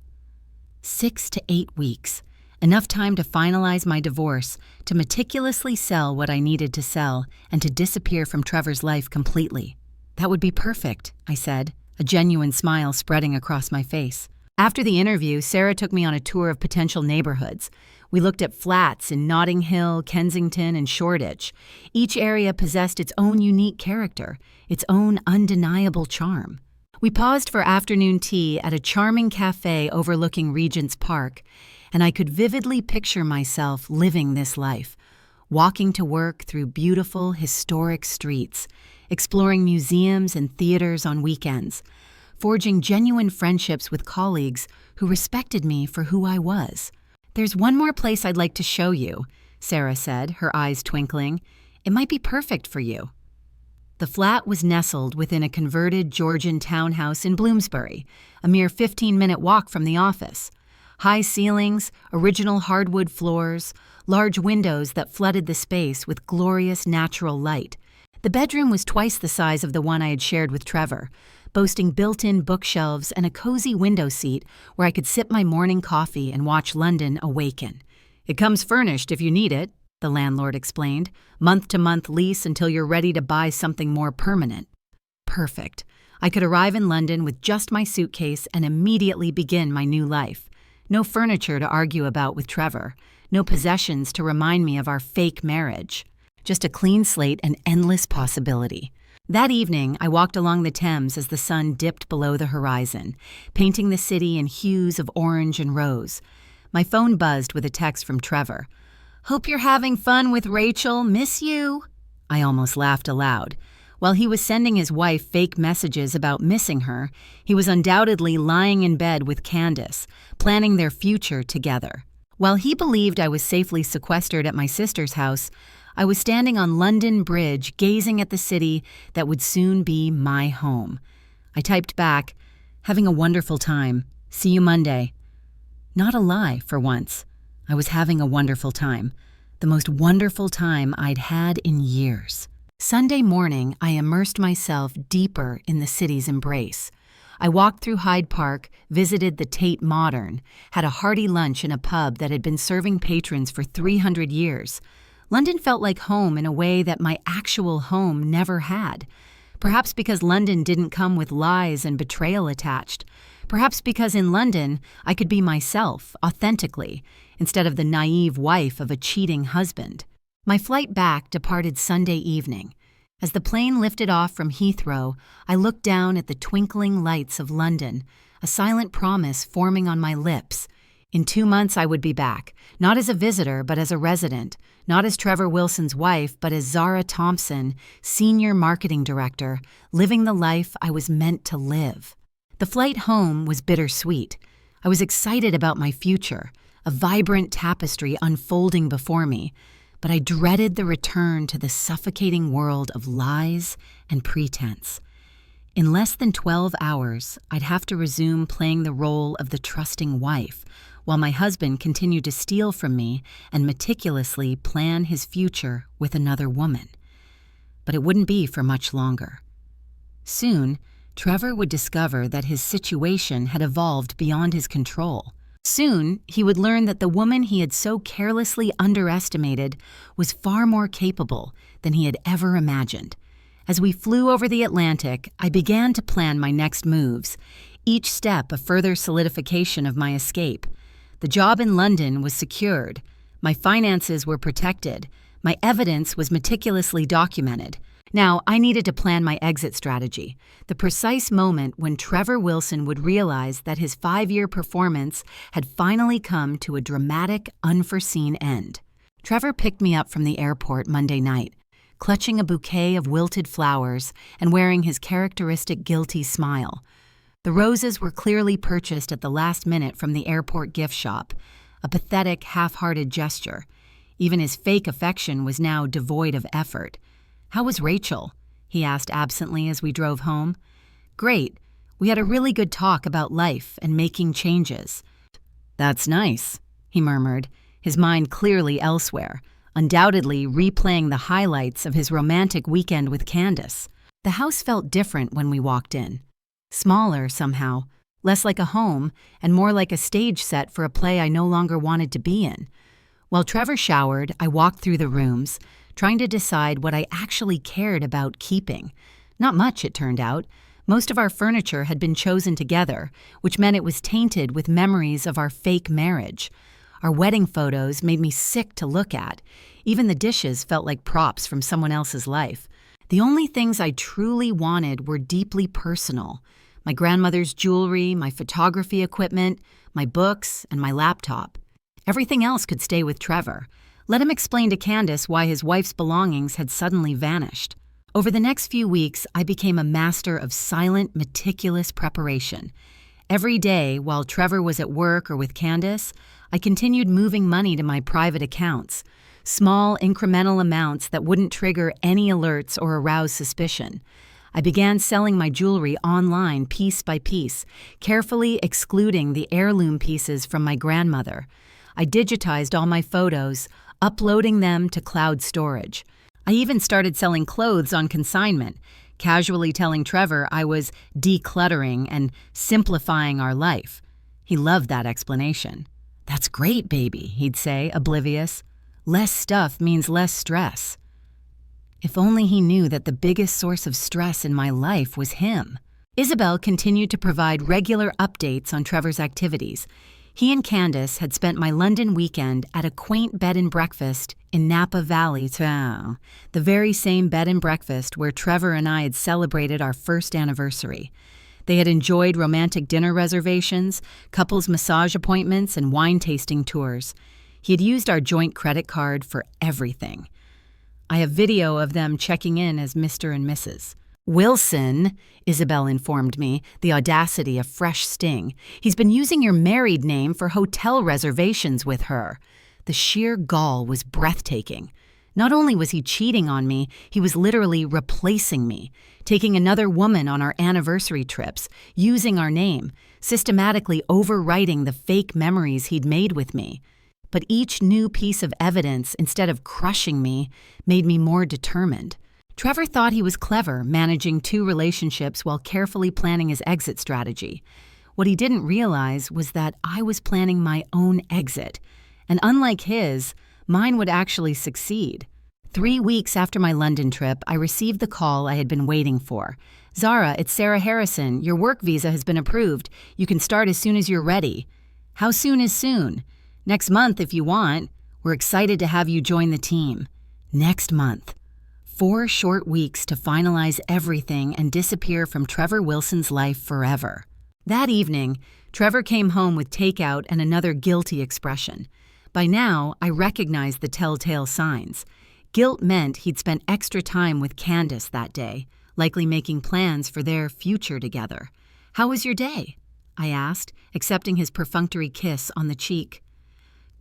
6 to 8 weeks. Enough time to finalize my divorce, to meticulously sell what I needed to sell, and to disappear from Trevor's life completely. "That would be perfect," I said, a genuine smile spreading across my face. After the interview, Sarah took me on a tour of potential neighborhoods. We looked at flats in Notting Hill, Kensington, and Shoreditch. Each area possessed its own unique character, its own undeniable charm. We paused for afternoon tea at a charming cafe overlooking Regent's Park, and I could vividly picture myself living this life, walking to work through beautiful, historic streets, exploring museums and theaters on weekends, forging genuine friendships with colleagues who respected me for who I was. "There's one more place I'd like to show you," Sarah said, her eyes twinkling. "It might be perfect for you." The flat was nestled within a converted Georgian townhouse in Bloomsbury, a mere 15-minute walk from the office. High ceilings, original hardwood floors, large windows that flooded the space with glorious natural light. The bedroom was twice the size of the one I had shared with Trevor, boasting built-in bookshelves and a cozy window seat where I could sip my morning coffee and watch London awaken. "It comes furnished if you need it," the landlord explained. "Month-to-month lease until you're ready to buy something more permanent." Perfect. I could arrive in London with just my suitcase and immediately begin my new life. No furniture to argue about with Trevor. No possessions to remind me of our fake marriage. Just a clean slate and endless possibility. That evening, I walked along the Thames as the sun dipped below the horizon, painting the city in hues of orange and rose. My phone buzzed with a text from Trevor. "Hope you're having fun with Rachel. Miss you." I almost laughed aloud. While he was sending his wife fake messages about missing her, he was undoubtedly lying in bed with Candace, planning their future together. While he believed I was safely sequestered at my sister's house, I was standing on London Bridge gazing at the city that would soon be my home. I typed back, "Having a wonderful time. See you Monday." Not a lie, for once. I was having a wonderful time. The most wonderful time I'd had in years. Sunday morning, I immersed myself deeper in the city's embrace. I walked through Hyde Park, visited the Tate Modern, had a hearty lunch in a pub that had been serving patrons for 300 years. London felt like home in a way that my actual home never had. Perhaps because London didn't come with lies and betrayal attached. Perhaps because in London, I could be myself, authentically, instead of the naive wife of a cheating husband. My flight back departed Sunday evening. As the plane lifted off from Heathrow, I looked down at the twinkling lights of London, a silent promise forming on my lips. In 2 months I would be back, not as a visitor but as a resident, not as Trevor Wilson's wife but as Zara Thompson, senior marketing director, living the life I was meant to live. The flight home was bittersweet. I was excited about my future, a vibrant tapestry unfolding before me, but I dreaded the return to the suffocating world of lies and pretense. In less than 12 hours, I'd have to resume playing the role of the trusting wife, while my husband continued to steal from me and meticulously plan his future with another woman. But it wouldn't be for much longer. Soon, Trevor would discover that his situation had evolved beyond his control. Soon, he would learn that the woman he had so carelessly underestimated was far more capable than he had ever imagined. As we flew over the Atlantic, I began to plan my next moves, each step a further solidification of my escape. The job in London was secured. My finances were protected. My evidence was meticulously documented. Now, I needed to plan my exit strategy, the precise moment when Trevor Wilson would realize that his 5-year performance had finally come to a dramatic, unforeseen end. Trevor picked me up from the airport Monday night, clutching a bouquet of wilted flowers and wearing his characteristic guilty smile. The roses were clearly purchased at the last minute from the airport gift shop, a pathetic, half-hearted gesture. Even his fake affection was now devoid of effort. "How was Rachel?" he asked absently as we drove home. "Great. We had a really good talk about life and making changes." "That's nice," he murmured, his mind clearly elsewhere, undoubtedly replaying the highlights of his romantic weekend with Candace. The house felt different when we walked in. Smaller, somehow, less like a home and more like a stage set for a play I no longer wanted to be in. While Trevor showered, I walked through the rooms, trying to decide what I actually cared about keeping. Not much, it turned out. Most of our furniture had been chosen together, which meant it was tainted with memories of our fake marriage. Our wedding photos made me sick to look at. Even the dishes felt like props from someone else's life. The only things I truly wanted were deeply personal. My grandmother's jewelry, my photography equipment, my books, and my laptop. Everything else could stay with Trevor. Let him explain to Candace why his wife's belongings had suddenly vanished. Over the next few weeks, I became a master of silent, meticulous preparation. Every day, while Trevor was at work or with Candace, I continued moving money to my private accounts, small, incremental amounts that wouldn't trigger any alerts or arouse suspicion. I began selling my jewelry online piece by piece, carefully excluding the heirloom pieces from my grandmother. I digitized all my photos, uploading them to cloud storage. I even started selling clothes on consignment, casually telling Trevor I was decluttering and simplifying our life. He loved that explanation. "That's great, baby," he'd say, oblivious. "Less stuff means less stress." If only he knew that the biggest source of stress in my life was him. Isabel continued to provide regular updates on Trevor's activities. He and Candace had spent my London weekend at a quaint bed and breakfast in Napa Valley, the very same bed and breakfast where Trevor and I had celebrated our first anniversary. They had enjoyed romantic dinner reservations, couples massage appointments, and wine tasting tours. He had used our joint credit card for everything. I have video of them checking in as Mr. and Mrs. "Wilson," Isabel informed me, the audacity a fresh sting. "He's been using your married name for hotel reservations with her." The sheer gall was breathtaking. Not only was he cheating on me, he was literally replacing me, taking another woman on our anniversary trips, using our name, systematically overwriting the fake memories he'd made with me. But each new piece of evidence, instead of crushing me, made me more determined. Trevor thought he was clever, managing two relationships while carefully planning his exit strategy. What he didn't realize was that I was planning my own exit, and unlike his, mine would actually succeed. 3 weeks after my London trip, I received the call I had been waiting for. "Zara, it's Sarah Harrison. Your work visa has been approved. You can start as soon as you're ready." "How soon is soon?" "Next month if you want. We're excited to have you join the team." Next month. 4 short weeks to finalize everything and disappear from Trevor Wilson's life forever. That evening, Trevor came home with takeout and another guilty expression. By now, I recognized the telltale signs. Guilt meant he'd spent extra time with Candace that day, likely making plans for their future together. "How was your day?" I asked, accepting his perfunctory kiss on the cheek.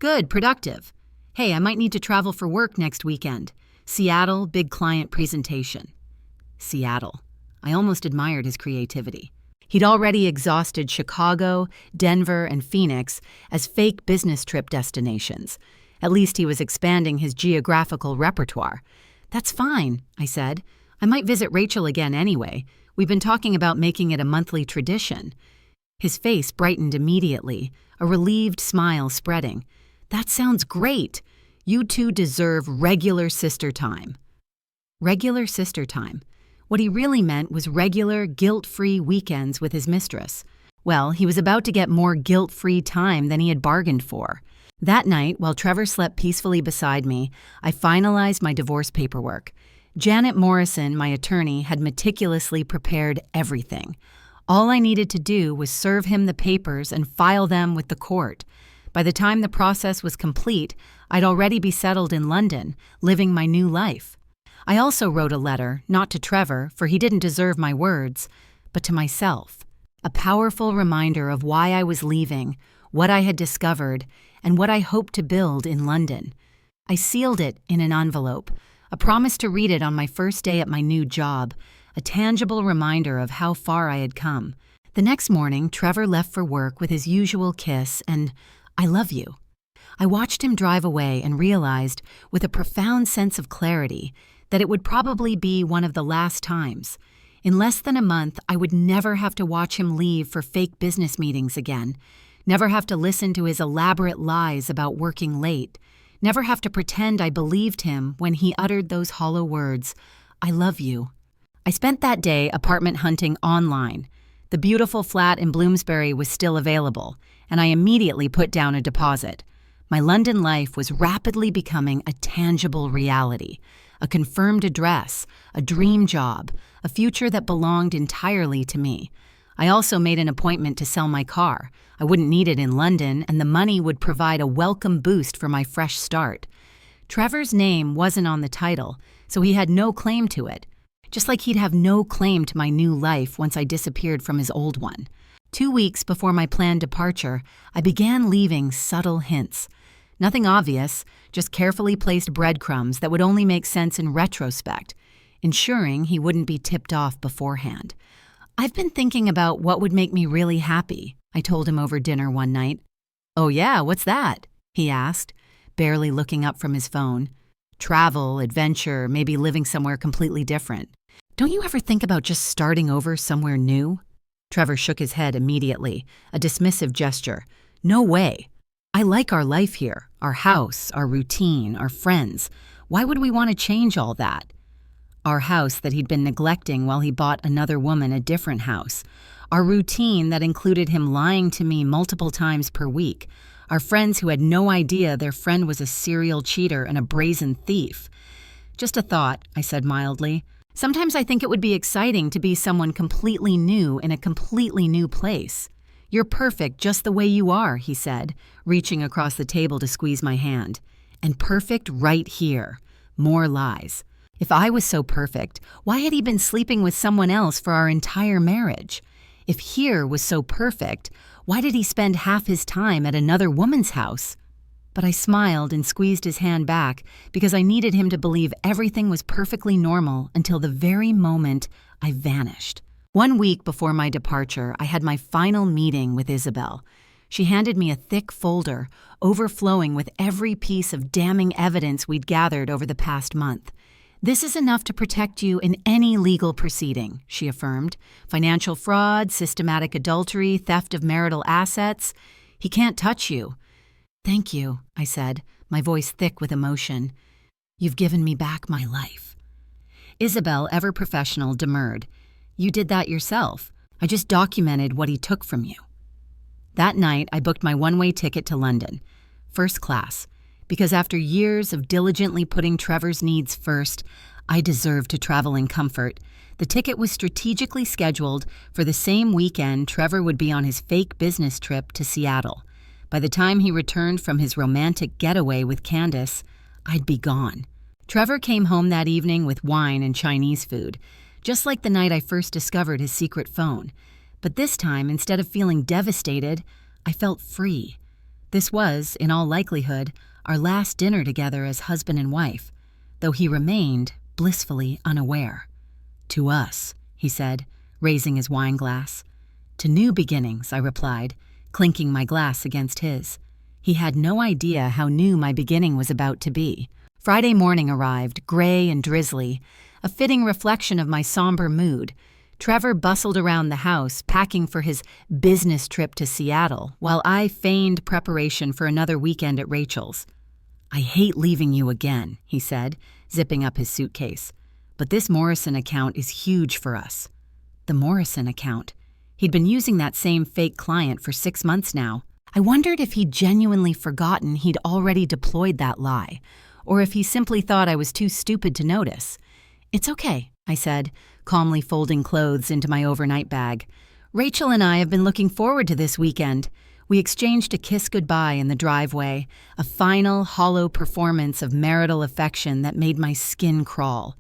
"Good, productive. Hey, I might need to travel for work next weekend. Seattle, big client presentation." Seattle. I almost admired his creativity. He'd already exhausted Chicago, Denver, and Phoenix as fake business trip destinations. At least he was expanding his geographical repertoire. "That's fine," I said. "I might visit Rachel again anyway. We've been talking about making it a monthly tradition." His face brightened immediately, a relieved smile spreading. "That sounds great. You two deserve regular sister time." Regular sister time. What he really meant was regular, guilt-free weekends with his mistress. Well, he was about to get more guilt-free time than he had bargained for. That night, while Trevor slept peacefully beside me, I finalized my divorce paperwork. Janet Morrison, my attorney, had meticulously prepared everything. All I needed to do was serve him the papers and file them with the court. By the time the process was complete, I'd already be settled in London, living my new life. I also wrote a letter, not to Trevor, for he didn't deserve my words, but to myself. A powerful reminder of why I was leaving, what I had discovered, and what I hoped to build in London. I sealed it in an envelope, a promise to read it on my first day at my new job, a tangible reminder of how far I had come. The next morning, Trevor left for work with his usual kiss and, "I love you." I watched him drive away and realized, with a profound sense of clarity, that it would probably be one of the last times. In less than a month, I would never have to watch him leave for fake business meetings again, never have to listen to his elaborate lies about working late, never have to pretend I believed him when he uttered those hollow words, "I love you." I spent that day apartment hunting online. The beautiful flat in Bloomsbury was still available, and I immediately put down a deposit. My London life was rapidly becoming a tangible reality, a confirmed address, a dream job, a future that belonged entirely to me. I also made an appointment to sell my car. I wouldn't need it in London, and the money would provide a welcome boost for my fresh start. Trevor's name wasn't on the title, so he had no claim to it, just like he'd have no claim to my new life once I disappeared from his old one. 2 weeks before my planned departure, I began leaving subtle hints. Nothing obvious, just carefully placed breadcrumbs that would only make sense in retrospect, ensuring he wouldn't be tipped off beforehand. "I've been thinking about what would make me really happy," I told him over dinner one night. "Oh yeah, what's that?" he asked, barely looking up from his phone. "Travel, adventure, maybe living somewhere completely different. Don't you ever think about just starting over somewhere new?" Trevor shook his head immediately, a dismissive gesture. "No way. I like our life here, our house, our routine, our friends. Why would we want to change all that?" Our house that he'd been neglecting while he bought another woman a different house. Our routine that included him lying to me multiple times per week. Our friends who had no idea their friend was a serial cheater and a brazen thief. "Just a thought," I said mildly. "Sometimes I think it would be exciting to be someone completely new in a completely new place." "You're perfect just the way you are," he said, reaching across the table to squeeze my hand. "And perfect right here." More lies. If I was so perfect, why had he been sleeping with someone else for our entire marriage? If here was so perfect, why did he spend half his time at another woman's house? But I smiled and squeezed his hand back because I needed him to believe everything was perfectly normal until the very moment I vanished. 1 week before my departure, I had my final meeting with Isabel. She handed me a thick folder, overflowing with every piece of damning evidence we'd gathered over the past month. "This is enough to protect you in any legal proceeding," she affirmed. "Financial fraud, systematic adultery, theft of marital assets. He can't touch you." "Thank you," I said, my voice thick with emotion. "You've given me back my life." Isabel, ever professional, demurred. "You did that yourself. I just documented what he took from you." That night, I booked my one-way ticket to London, first class, because after years of diligently putting Trevor's needs first, I deserved to travel in comfort. The ticket was strategically scheduled for the same weekend Trevor would be on his fake business trip to Seattle. By the time he returned from his romantic getaway with Candace, I'd be gone. Trevor came home that evening with wine and Chinese food, just like the night I first discovered his secret phone. But this time, instead of feeling devastated, I felt free. This was, in all likelihood, our last dinner together as husband and wife, though he remained blissfully unaware. "To us," he said, raising his wine glass. "To new beginnings," I replied, clinking my glass against his. He had no idea how new my beginning was about to be. Friday morning arrived, gray and drizzly, a fitting reflection of my somber mood. Trevor bustled around the house, packing for his business trip to Seattle, while I feigned preparation for another weekend at Rachel's. "I hate leaving you again," he said, zipping up his suitcase. "But this Morrison account is huge for us." The Morrison account. He'd been using that same fake client for 6 months now. I wondered if he'd genuinely forgotten he'd already deployed that lie, or if he simply thought I was too stupid to notice. "It's okay," I said, calmly folding clothes into my overnight bag. "Rachel and I have been looking forward to this weekend." We exchanged a kiss goodbye in the driveway, a final, hollow performance of marital affection that made my skin crawl.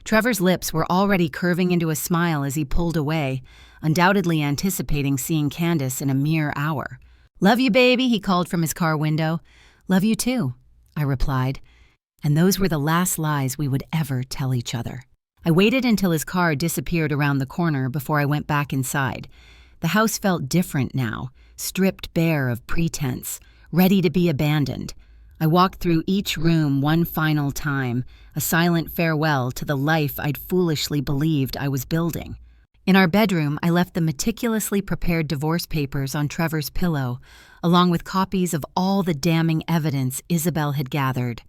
Trevor's lips were already curving into a smile as he pulled away, undoubtedly anticipating seeing Candace in a mere hour. "Love you, baby," he called from his car window. "Love you too," I replied. And those were the last lies we would ever tell each other. I waited until his car disappeared around the corner before I went back inside. The house felt different now, stripped bare of pretense, ready to be abandoned. I walked through each room one final time, a silent farewell to the life I'd foolishly believed I was building. In our bedroom, I left the meticulously prepared divorce papers on Trevor's pillow, along with copies of all the damning evidence Isabel had gathered.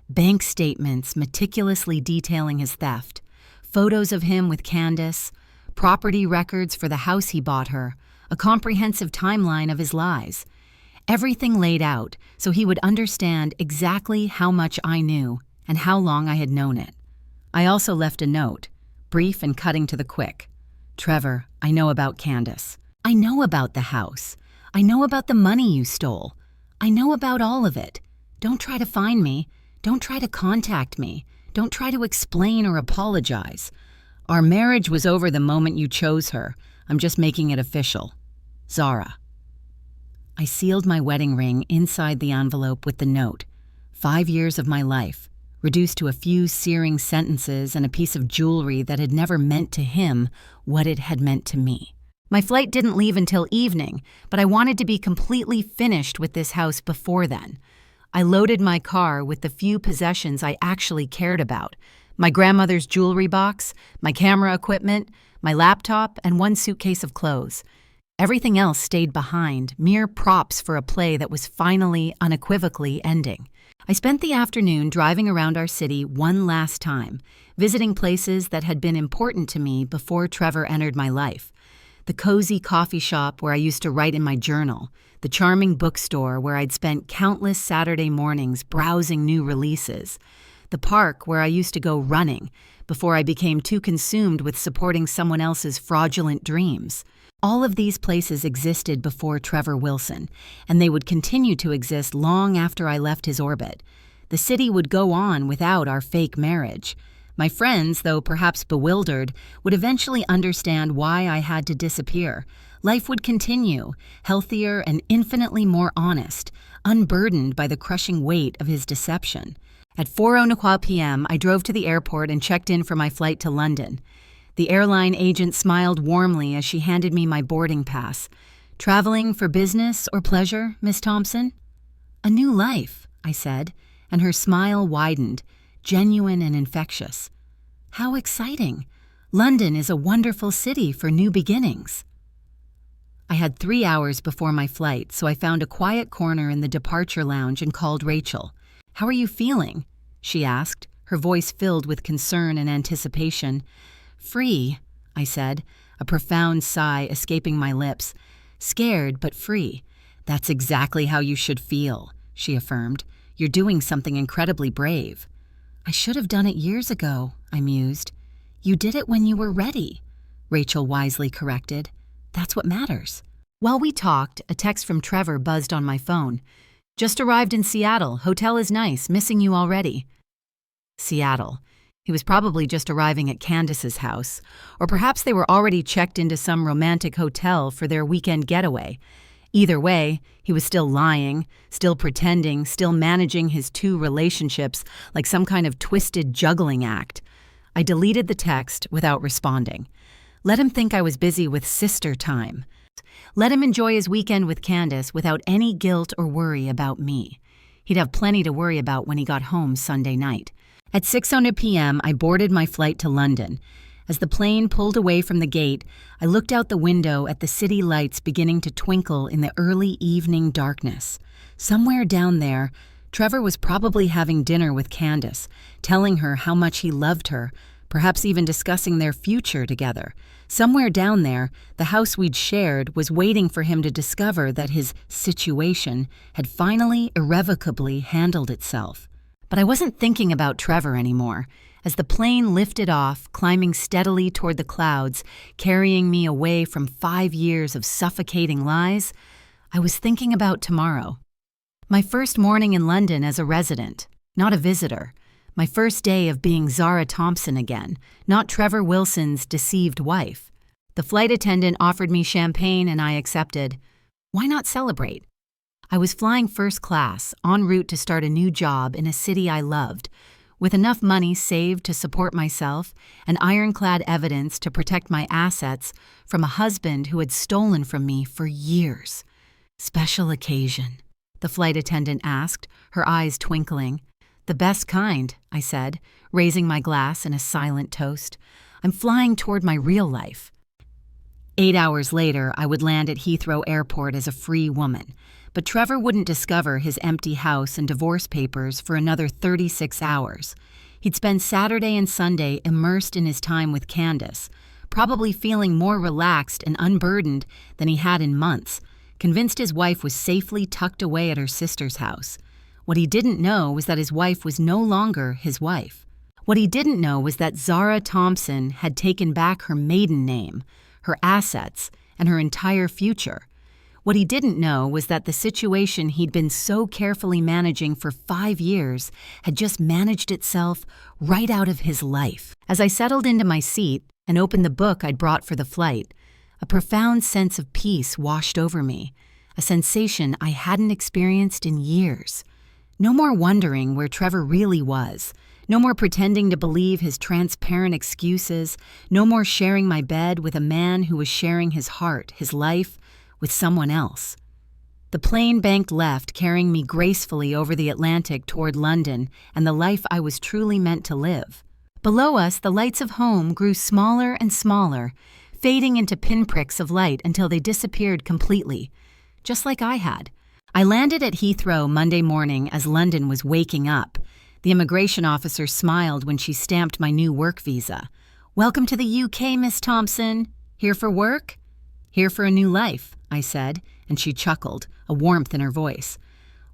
Bank statements meticulously detailing his theft, photos of him with Candace, property records for the house he bought her, a comprehensive timeline of his lies. Everything laid out so he would understand exactly how much I knew and how long I had known it. I also left a note, brief and cutting to the quick. Trevor, I know about Candace. I know about the house. I know about the money you stole. I know about all of it. Don't try to find me. Don't try to contact me. Don't try to explain or apologize. Our marriage was over the moment you chose her. I'm just making it official. Zara. I sealed my wedding ring inside the envelope with the note. 5 years of my life, reduced to a few searing sentences and a piece of jewelry that had never meant to him what it had meant to me. My flight didn't leave until evening, but I wanted to be completely finished with this house before then. I loaded my car with the few possessions I actually cared about: my grandmother's jewelry box, my camera equipment, my laptop, and 1 suitcase of clothes. Everything else stayed behind, mere props for a play that was finally, unequivocally ending. I spent the afternoon driving around our city one last time, visiting places that had been important to me before Trevor entered my life. The cozy coffee shop where I used to write in my journal, the charming bookstore where I'd spent countless Saturday mornings browsing new releases, the park where I used to go running before I became too consumed with supporting someone else's fraudulent dreams. All of these places existed before Trevor Wilson, and they would continue to exist long after I left his orbit. The city would go on without our fake marriage. My friends, though perhaps bewildered, would eventually understand why I had to disappear. Life would continue, healthier and infinitely more honest, unburdened by the crushing weight of his deception. At 4:00 p.m., I drove to the airport and checked in for my flight to London. The airline agent smiled warmly as she handed me my boarding pass. "Traveling for business or pleasure, Miss Thompson?" "A new life," I said, and her smile widened, genuine and infectious. "How exciting! London is a wonderful city for new beginnings." I had 3 hours before my flight, so I found a quiet corner in the departure lounge and called Rachel. "How are you feeling?" she asked, her voice filled with concern and anticipation. "Free," I said, a profound sigh escaping my lips. "Scared, but free. That's exactly how you should feel," she affirmed. "You're doing something incredibly brave." "I should have done it years ago," I mused. "You did it when you were ready," Rachel wisely corrected. "That's what matters." While we talked, a text from Trevor buzzed on my phone. "Just arrived in Seattle. Hotel is nice. Missing you already." Seattle. He was probably just arriving at Candace's house, or perhaps they were already checked into some romantic hotel for their weekend getaway. Either way, he was still lying, still pretending, still managing his 2 relationships like some kind of twisted juggling act. I deleted the text without responding. Let him think I was busy with sister time. Let him enjoy his weekend with Candace without any guilt or worry about me. He'd have plenty to worry about when he got home Sunday night. At 6:00 p.m., I boarded my flight to London. As the plane pulled away from the gate, I looked out the window at the city lights beginning to twinkle in the early evening darkness. Somewhere down there, Trevor was probably having dinner with Candace, telling her how much he loved her, perhaps even discussing their future together. Somewhere down there, the house we'd shared was waiting for him to discover that his situation had finally, irrevocably handled itself. But I wasn't thinking about Trevor anymore. As the plane lifted off, climbing steadily toward the clouds, carrying me away from 5 years of suffocating lies, I was thinking about tomorrow. My first morning in London as a resident, not a visitor. My first day of being Zara Thompson again, not Trevor Wilson's deceived wife. The flight attendant offered me champagne and I accepted. Why not celebrate? I was flying first class, en route to start a new job in a city I loved, with enough money saved to support myself and ironclad evidence to protect my assets from a husband who had stolen from me for years. "Special occasion?" the flight attendant asked, her eyes twinkling. "The best kind," I said, raising my glass in a silent toast. "I'm flying toward my real life." 8 hours later, I would land at Heathrow Airport as a free woman. But Trevor wouldn't discover his empty house and divorce papers for another 36 hours. He'd spend Saturday and Sunday immersed in his time with Candace, probably feeling more relaxed and unburdened than he had in months, convinced his wife was safely tucked away at her sister's house. What he didn't know was that his wife was no longer his wife. What he didn't know was that Zara Thompson had taken back her maiden name, her assets, and her entire future. What he didn't know was that the situation he'd been so carefully managing for 5 years had just managed itself right out of his life. As I settled into my seat and opened the book I'd brought for the flight, a profound sense of peace washed over me, a sensation I hadn't experienced in years. No more wondering where Trevor really was. No more pretending to believe his transparent excuses. No more sharing my bed with a man who was sharing his heart, his life, with someone else. The plane banked left, carrying me gracefully over the Atlantic toward London and the life I was truly meant to live. Below us, the lights of home grew smaller and smaller, fading into pinpricks of light until they disappeared completely, just like I had. I landed at Heathrow Monday morning as London was waking up. The immigration officer smiled when she stamped my new work visa. "Welcome to the UK, Miss Thompson. Here for work?" "Here for a new life," I said, and she chuckled, a warmth in her voice.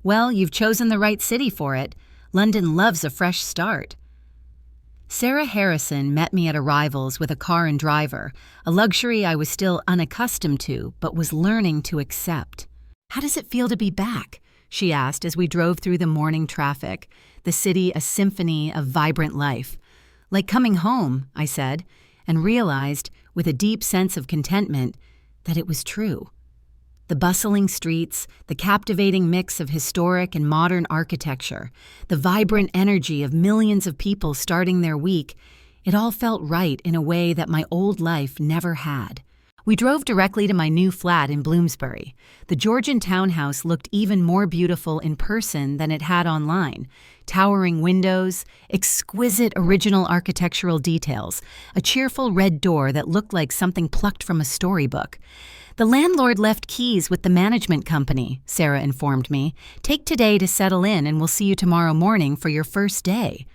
"Well, you've chosen the right city for it. London loves a fresh start." Sarah Harrison met me at arrivals with a car and driver, a luxury I was still unaccustomed to but was learning to accept. "How does it feel to be back?" she asked as we drove through the morning traffic, the city a symphony of vibrant life. "Like coming home," I said, and realized, with a deep sense of contentment, that it was true. The bustling streets, the captivating mix of historic and modern architecture, the vibrant energy of millions of people starting their week, it all felt right in a way that my old life never had. We drove directly to my new flat in Bloomsbury. The Georgian townhouse looked even more beautiful in person than it had online. Towering windows, exquisite original architectural details, a cheerful red door that looked like something plucked from a storybook. "The landlord left keys with the management company," Sarah informed me. "Take today to settle in and we'll see you tomorrow morning for your first day."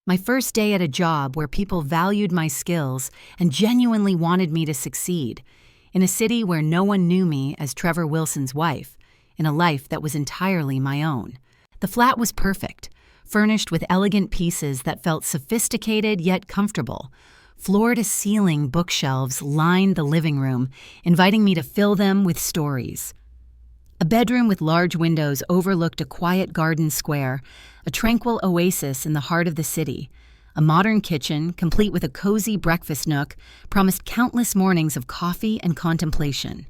My first day at a job where people valued my skills and genuinely wanted me to succeed. In a city where no one knew me as Trevor Wilson's wife, in a life that was entirely my own. The flat was perfect, furnished with elegant pieces that felt sophisticated yet comfortable. Floor-to-ceiling bookshelves lined the living room, inviting me to fill them with stories. A bedroom with large windows overlooked a quiet garden square, a tranquil oasis in the heart of the city. A modern kitchen, complete with a cozy breakfast nook, promised countless mornings of coffee and contemplation.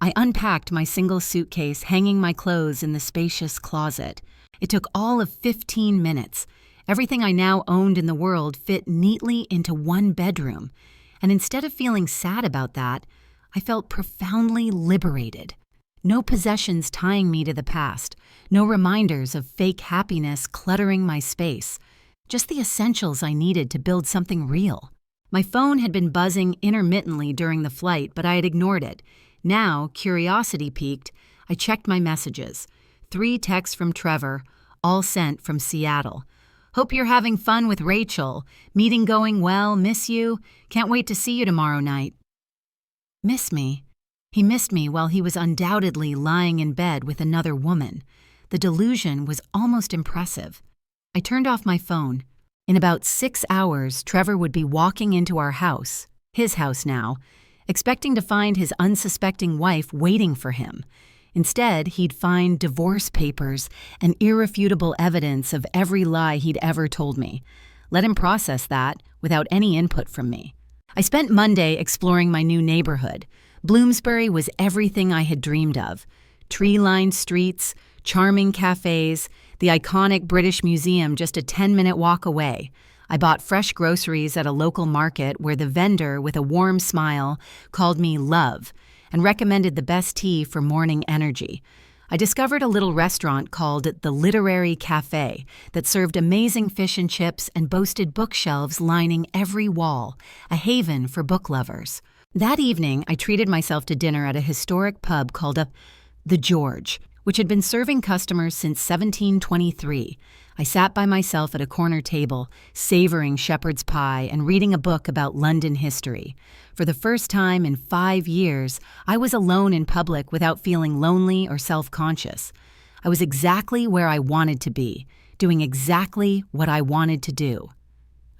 I unpacked my single suitcase, hanging my clothes in the spacious closet. It took all of 15 minutes. Everything I now owned in the world fit neatly into one bedroom. And instead of feeling sad about that, I felt profoundly liberated. No possessions tying me to the past, no reminders of fake happiness cluttering my space. Just the essentials I needed to build something real. My phone had been buzzing intermittently during the flight, but I had ignored it. Now, curiosity piqued, I checked my messages. 3 texts from Trevor, all sent from Seattle. "Hope you're having fun with Rachel. Meeting going well, miss you. Can't wait to see you tomorrow night." Miss me? He missed me while he was undoubtedly lying in bed with another woman. The delusion was almost impressive. I turned off my phone. In about 6 hours, Trevor would be walking into our house, his house now, expecting to find his unsuspecting wife waiting for him. Instead, he'd find divorce papers and irrefutable evidence of every lie he'd ever told me. Let him process that without any input from me. I spent Monday exploring my new neighborhood. Bloomsbury was everything I had dreamed of. Tree-lined streets, charming cafes, the iconic British Museum just a 10-minute walk away. I bought fresh groceries at a local market where the vendor, with a warm smile, called me Love and recommended the best tea for morning energy. I discovered a little restaurant called the Literary Cafe that served amazing fish and chips and boasted bookshelves lining every wall, a haven for book lovers. That evening, I treated myself to dinner at a historic pub called the George, which had been serving customers since 1723. I sat by myself at a corner table, savoring shepherd's pie and reading a book about London history. For the first time in 5 years, I was alone in public without feeling lonely or self-conscious. I was exactly where I wanted to be, doing exactly what I wanted to do.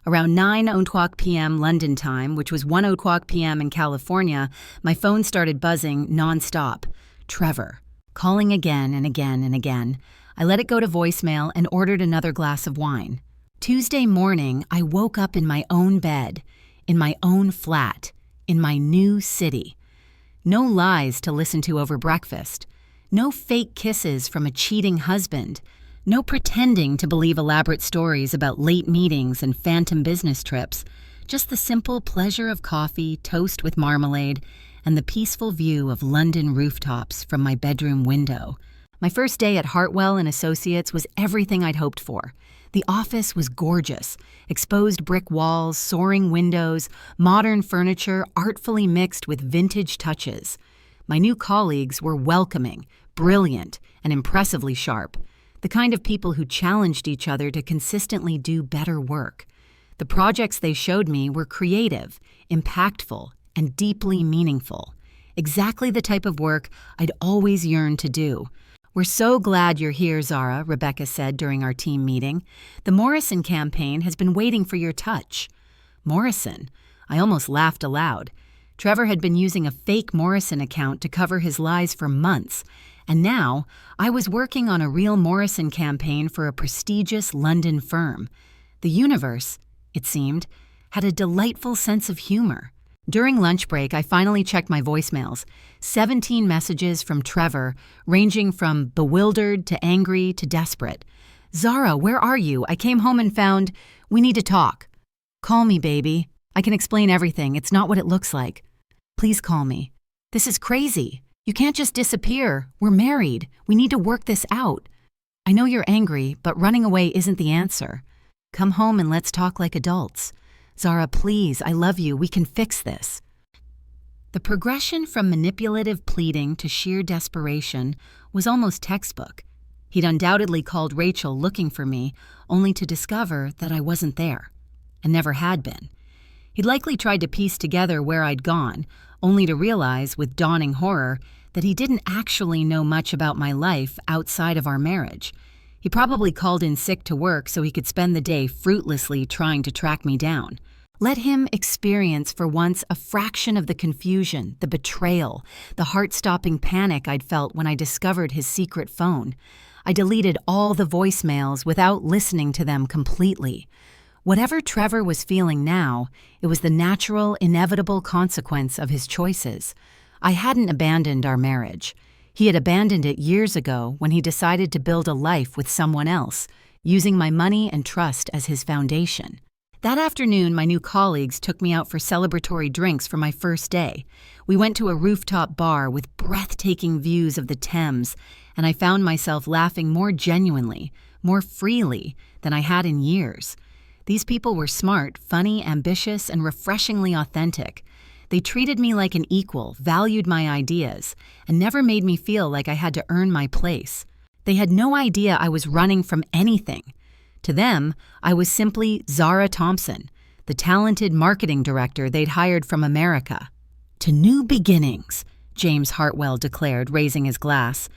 Around 9:00 p.m. London time, which was 1:00 p.m. in California, my phone started buzzing nonstop. Trevor. Calling again and again and again. I let it go to voicemail and ordered another glass of wine. Tuesday morning, I woke up in my own bed, in my own flat, in my new city. No lies to listen to over breakfast. No fake kisses from a cheating husband. No pretending to believe elaborate stories about late meetings and phantom business trips. Just the simple pleasure of coffee, toast with marmalade, and the peaceful view of London rooftops from my bedroom window. My first day at Hartwell & Associates was everything I'd hoped for. The office was gorgeous. Exposed brick walls, soaring windows, modern furniture artfully mixed with vintage touches. My new colleagues were welcoming, brilliant, and impressively sharp. The kind of people who challenged each other to consistently do better work. The projects they showed me were creative, impactful, and deeply meaningful. Exactly the type of work I'd always yearned to do. "We're so glad you're here, Zara," Rebecca said during our team meeting. "The Morrison campaign has been waiting for your touch." Morrison? I almost laughed aloud. Trevor had been using a fake Morrison account to cover his lies for months, and now I was working on a real Morrison campaign for a prestigious London firm. The universe, it seemed, had a delightful sense of humor. During lunch break, I finally checked my voicemails. 17 messages from Trevor, ranging from bewildered to angry to desperate. "Zara, where are you? I came home and found... We need to talk." "Call me, baby. I can explain everything. It's not what it looks like." "Please call me. This is crazy. You can't just disappear. We're married. We need to work this out. I know you're angry, but running away isn't the answer. Come home and let's talk like adults. Zara, please, I love you. We can fix this." The progression from manipulative pleading to sheer desperation was almost textbook. He'd undoubtedly called Rachel looking for me, only to discover that I wasn't there, and never had been. He'd likely tried to piece together where I'd gone, only to realize, with dawning horror, that he didn't actually know much about my life outside of our marriage. He probably called in sick to work so he could spend the day fruitlessly trying to track me down. Let him experience for once a fraction of the confusion, the betrayal, the heart-stopping panic I'd felt when I discovered his secret phone. I deleted all the voicemails without listening to them completely. Whatever Trevor was feeling now, it was the natural, inevitable consequence of his choices. I hadn't abandoned our marriage. He had abandoned it years ago when he decided to build a life with someone else, using my money and trust as his foundation. That afternoon, my new colleagues took me out for celebratory drinks for my first day. We went to a rooftop bar with breathtaking views of the Thames, and I found myself laughing more genuinely, more freely than I had in years. These people were smart, funny, ambitious, and refreshingly authentic. They treated me like an equal, valued my ideas, and never made me feel like I had to earn my place. They had no idea I was running from anything. To them, I was simply Zara Thompson, the talented marketing director they'd hired from America. "To new beginnings," James Hartwell declared, raising his glass.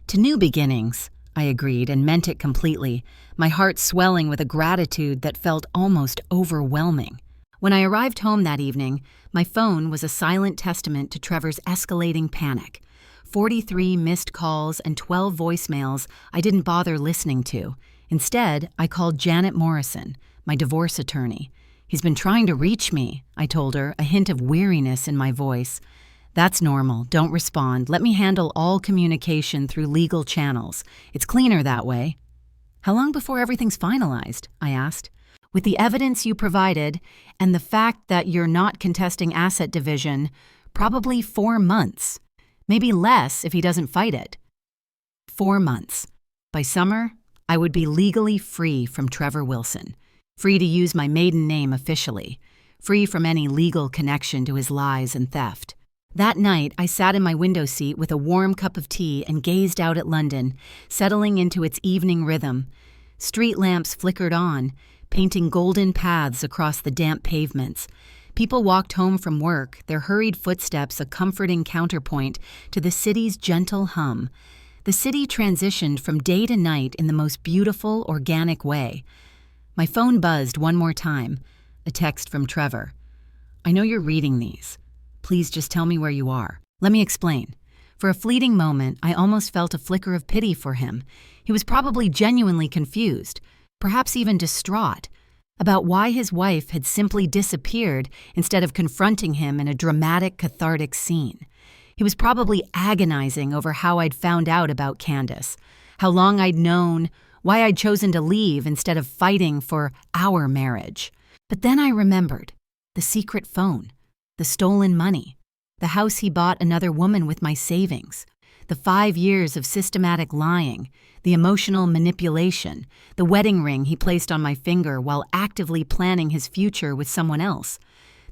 "To new beginnings," I agreed and meant it completely, my heart swelling with a gratitude that felt almost overwhelming. When I arrived home that evening, my phone was a silent testament to Trevor's escalating panic. 43 missed calls and 12 voicemails I didn't bother listening to. Instead, I called Janet Morrison, my divorce attorney. "He's been trying to reach me," I told her, a hint of weariness in my voice. "That's normal. Don't respond. Let me handle all communication through legal channels. It's cleaner that way." "How long before everything's finalized?" I asked. "With the evidence you provided and the fact that you're not contesting asset division, probably 4 months. Maybe less if he doesn't fight it." 4 months. By summer, I would be legally free from Trevor Wilson, free to use my maiden name officially, free from any legal connection to his lies and theft. That night, I sat in my window seat with a warm cup of tea and gazed out at London, settling into its evening rhythm. Street lamps flickered on, painting golden paths across the damp pavements. People walked home from work, their hurried footsteps a comforting counterpoint to the city's gentle hum. The city transitioned from day to night in the most beautiful, organic way. My phone buzzed one more time. A text from Trevor. "I know you're reading these. Please just tell me where you are." Let me explain. For a fleeting moment, I almost felt a flicker of pity for him. He was probably genuinely confused, perhaps even distraught, about why his wife had simply disappeared instead of confronting him in a dramatic, cathartic scene. He was probably agonizing over how I'd found out about Candace, how long I'd known, why I'd chosen to leave instead of fighting for our marriage. But then I remembered the secret phone, the stolen money, the house he bought another woman with my savings, the 5 years of systematic lying, the emotional manipulation, the wedding ring he placed on my finger while actively planning his future with someone else.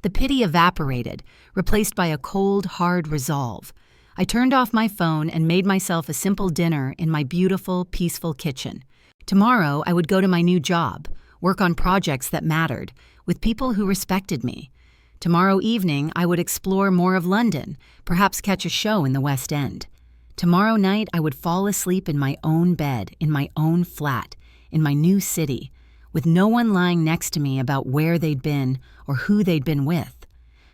The pity evaporated, replaced by a cold, hard resolve. I turned off my phone and made myself a simple dinner in my beautiful, peaceful kitchen. Tomorrow, I would go to my new job, work on projects that mattered, with people who respected me. Tomorrow evening, I would explore more of London, perhaps catch a show in the West End. Tomorrow night, I would fall asleep in my own bed, in my own flat, in my new city, with no one lying next to me about where they'd been or who they'd been with.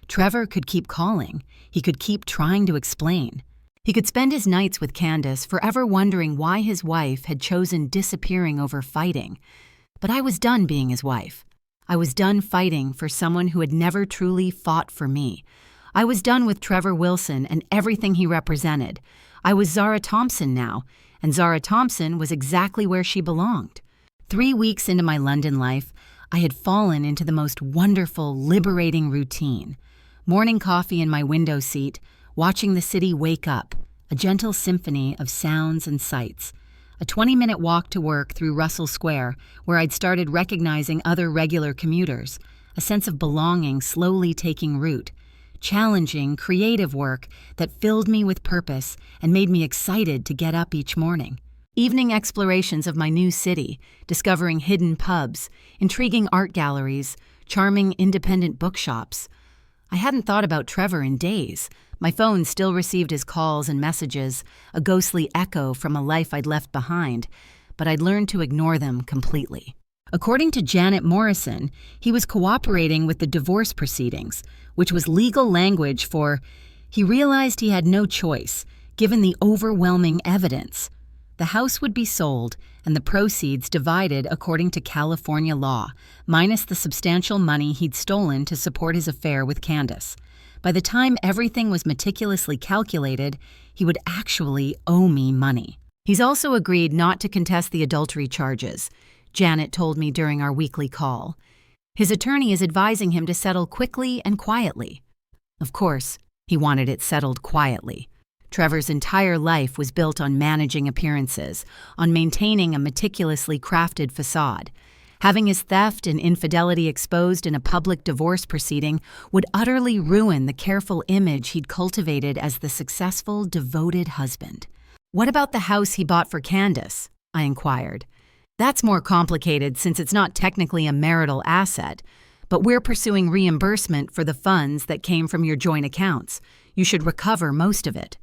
Trevor could keep calling. He could keep trying to explain. He could spend his nights with Candace, forever wondering why his wife had chosen disappearing over fighting. But I was done being his wife. I was done fighting for someone who had never truly fought for me. I was done with Trevor Wilson and everything he represented. I was Zara Thompson now, and Zara Thompson was exactly where she belonged. 3 weeks into my London life, I had fallen into the most wonderful, liberating routine. Morning coffee in my window seat, watching the city wake up, a gentle symphony of sounds and sights. A 20-minute walk to work through Russell Square, where I'd started recognizing other regular commuters, a sense of belonging slowly taking root. Challenging, creative work that filled me with purpose and made me excited to get up each morning. Evening explorations of my new city, discovering hidden pubs, intriguing art galleries, charming independent bookshops. I hadn't thought about Trevor in days. My phone still received his calls and messages, a ghostly echo from a life I'd left behind, but I'd learned to ignore them completely. According to Janet Morrison, he was cooperating with the divorce proceedings, which was legal language for he realized he had no choice, given the overwhelming evidence. The house would be sold and the proceeds divided according to California law, minus the substantial money he'd stolen to support his affair with Candace. By the time everything was meticulously calculated, he would actually owe me money. He's also agreed not to contest the adultery charges, Janet told me during our weekly call. His attorney is advising him to settle quickly and quietly. Of course, he wanted it settled quietly. Trevor's entire life was built on managing appearances, on maintaining a meticulously crafted facade. Having his theft and infidelity exposed in a public divorce proceeding would utterly ruin the careful image he'd cultivated as the successful, devoted husband. "What about the house he bought for Candace?" I inquired. "That's more complicated since it's not technically a marital asset, but we're pursuing reimbursement for the funds that came from your joint accounts. You should recover most of it."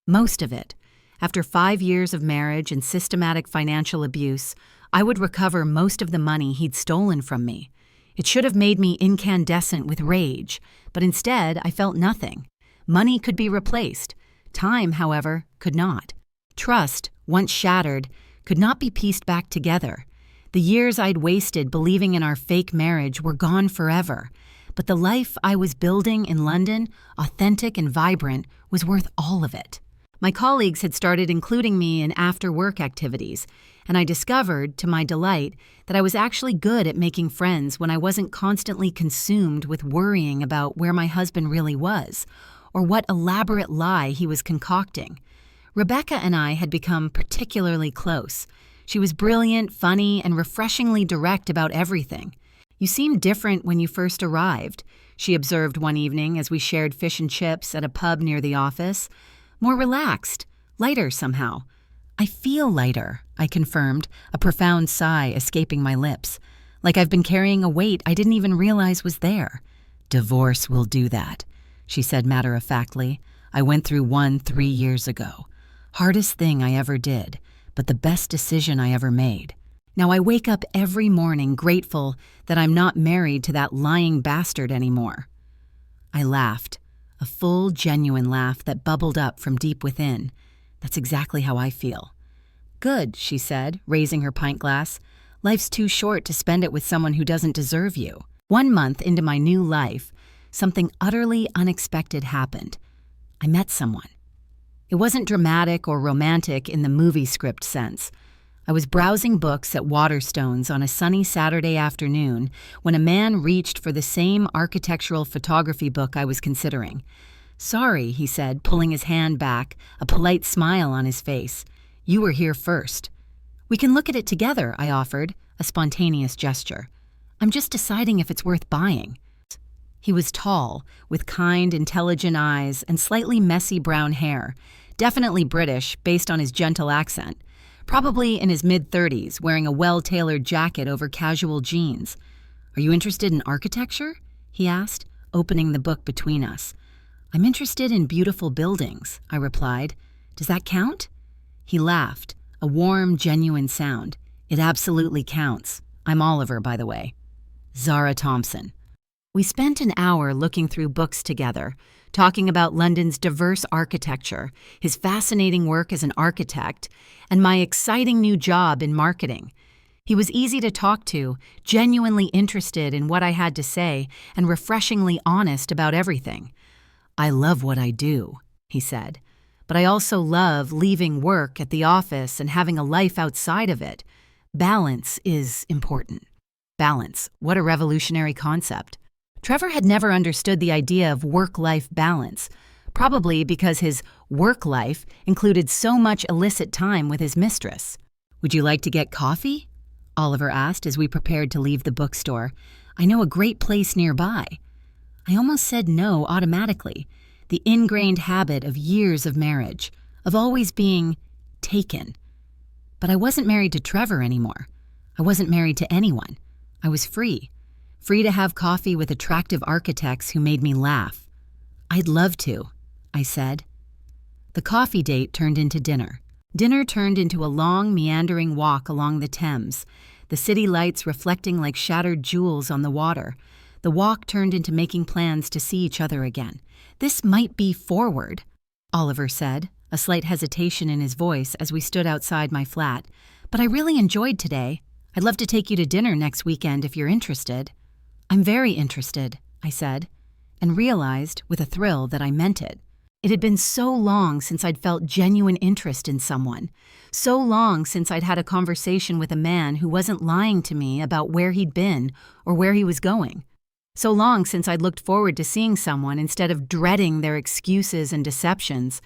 Most of it. After 5 years of marriage and systematic financial abuse, I would recover most of the money he'd stolen from me. It should have made me incandescent with rage, but instead I felt nothing. Money could be replaced. Time, however, could not. Trust, once shattered, could not be pieced back together. The years I'd wasted believing in our fake marriage were gone forever, but the life I was building in London, authentic and vibrant, was worth all of it. My colleagues had started including me in after-work activities, and I discovered, to my delight, that I was actually good at making friends when I wasn't constantly consumed with worrying about where my husband really was, or what elaborate lie he was concocting. Rebecca and I had become particularly close. She was brilliant, funny, and refreshingly direct about everything. "You seemed different when you first arrived," she observed one evening as we shared fish and chips at a pub near the office. "More relaxed, lighter somehow." I feel lighter, I confirmed, a profound sigh escaping my lips. Like I've been carrying a weight I didn't even realize was there. Divorce will do that, she said matter-of-factly. I went through one 3 years ago. Hardest thing I ever did, but the best decision I ever made. Now I wake up every morning grateful that I'm not married to that lying bastard anymore. I laughed, a full, genuine laugh that bubbled up from deep within. That's exactly how I feel. Good, she said, raising her pint glass. Life's too short to spend it with someone who doesn't deserve you. 1 month into my new life, something utterly unexpected happened. I met someone. It wasn't dramatic or romantic in the movie script sense. I was browsing books at Waterstones on a sunny Saturday afternoon when a man reached for the same architectural photography book I was considering. Sorry, he said, pulling his hand back, a polite smile on his face. You were here first. We can look at it together, I offered, a spontaneous gesture. I'm just deciding if it's worth buying. He was tall, with kind, intelligent eyes and slightly messy brown hair, definitely British based on his gentle accent. Probably in his mid-30s, wearing a well-tailored jacket over casual jeans. Are you interested in architecture? He asked, opening the book between us. I'm interested in beautiful buildings, I replied. Does that count? He laughed, a warm, genuine sound. It absolutely counts. I'm Oliver, by the way. Zara Thompson. We spent an hour looking through books together, talking about London's diverse architecture, his fascinating work as an architect, and my exciting new job in marketing. He was easy to talk to, genuinely interested in what I had to say, and refreshingly honest about everything. I love what I do, he said, but I also love leaving work at the office and having a life outside of it. Balance is important. Balance, what a revolutionary concept. Trevor had never understood the idea of work-life balance, probably because his work life included so much illicit time with his mistress. Would you like to get coffee? Oliver asked as we prepared to leave the bookstore. I know a great place nearby. I almost said no automatically, the ingrained habit of years of marriage, of always being taken. But I wasn't married to Trevor anymore. I wasn't married to anyone. I was free. Free to have coffee with attractive architects who made me laugh. I'd love to, I said. The coffee date turned into dinner. Dinner turned into a long, meandering walk along the Thames, the city lights reflecting like shattered jewels on the water. The walk turned into making plans to see each other again. This might be forward, Oliver said, a slight hesitation in his voice as we stood outside my flat. But I really enjoyed today. I'd love to take you to dinner next weekend if you're interested. I'm very interested, I said, and realized with a thrill that I meant it. It had been so long since I'd felt genuine interest in someone, so long since I'd had a conversation with a man who wasn't lying to me about where he'd been or where he was going, so long since I'd looked forward to seeing someone instead of dreading their excuses and deceptions.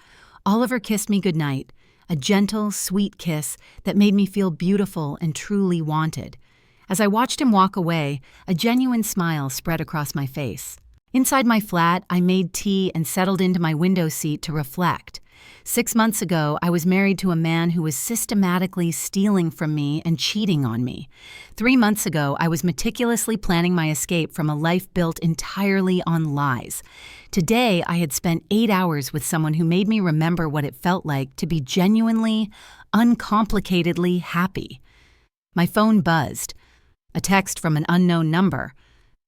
Oliver kissed me goodnight, a gentle, sweet kiss that made me feel beautiful and truly wanted. As I watched him walk away, a genuine smile spread across my face. Inside my flat, I made tea and settled into my window seat to reflect. 6 months ago, I was married to a man who was systematically stealing from me and cheating on me. 3 months ago, I was meticulously planning my escape from a life built entirely on lies. Today, I had spent 8 hours with someone who made me remember what it felt like to be genuinely, uncomplicatedly happy. My phone buzzed. A text from an unknown number,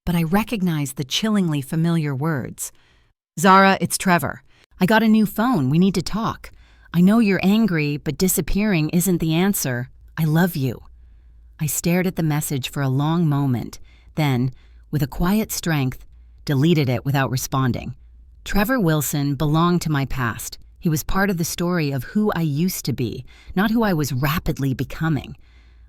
but I recognized the chillingly familiar words. Zara, it's Trevor. I got a new phone. We need to talk. I know you're angry, but disappearing isn't the answer. I love you. I stared at the message for a long moment, then, with a quiet strength, deleted it without responding. Trevor Wilson belonged to my past. He was part of the story of who I used to be, not who I was rapidly becoming.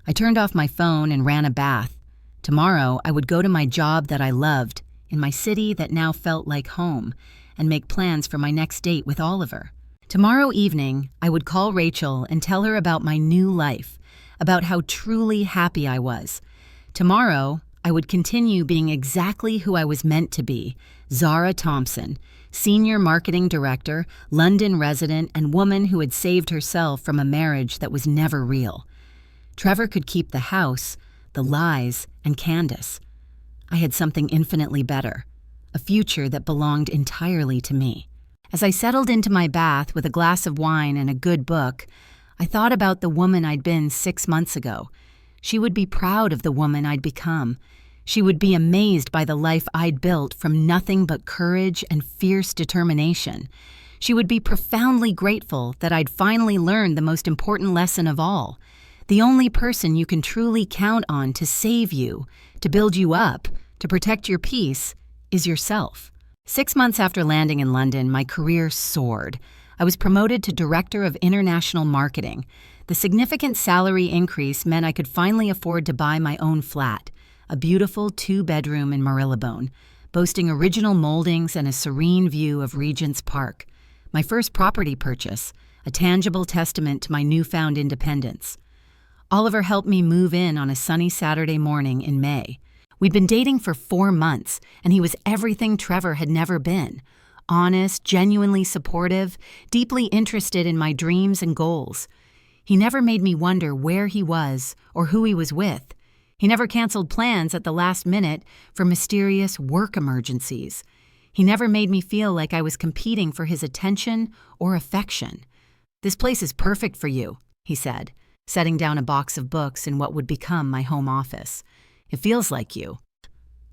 I turned off my phone and ran a bath. Tomorrow, I would go to my job that I loved, in my city that now felt like home, and make plans for my next date with Oliver. Tomorrow evening, I would call Rachel and tell her about my new life, about how truly happy I was. Tomorrow, I would continue being exactly who I was meant to be, Zara Thompson, senior marketing director, London resident, and woman who had saved herself from a marriage that was never real. Trevor could keep the house, the lies, and Candace. I had something infinitely better, a future that belonged entirely to me. As I settled into my bath with a glass of wine and a good book, I thought about the woman I'd been 6 months ago. She would be proud of the woman I'd become. She would be amazed by the life I'd built from nothing but courage and fierce determination. She would be profoundly grateful that I'd finally learned the most important lesson of all. The only person you can truly count on to save you, to build you up, to protect your peace, is yourself. 6 months after landing in London, my career soared. I was promoted to Director of International Marketing. The significant salary increase meant I could finally afford to buy my own flat, a beautiful 2-bedroom in Marylebone, boasting original moldings and a serene view of Regent's Park. My first property purchase, a tangible testament to my newfound independence. Oliver helped me move in on a sunny Saturday morning in May. We'd been dating for 4 months, and he was everything Trevor had never been. Honest, genuinely supportive, deeply interested in my dreams and goals. He never made me wonder where he was or who he was with. He never canceled plans at the last minute for mysterious work emergencies. He never made me feel like I was competing for his attention or affection. "This place is perfect for you," he said, setting down a box of books in what would become my home office. "It feels like you."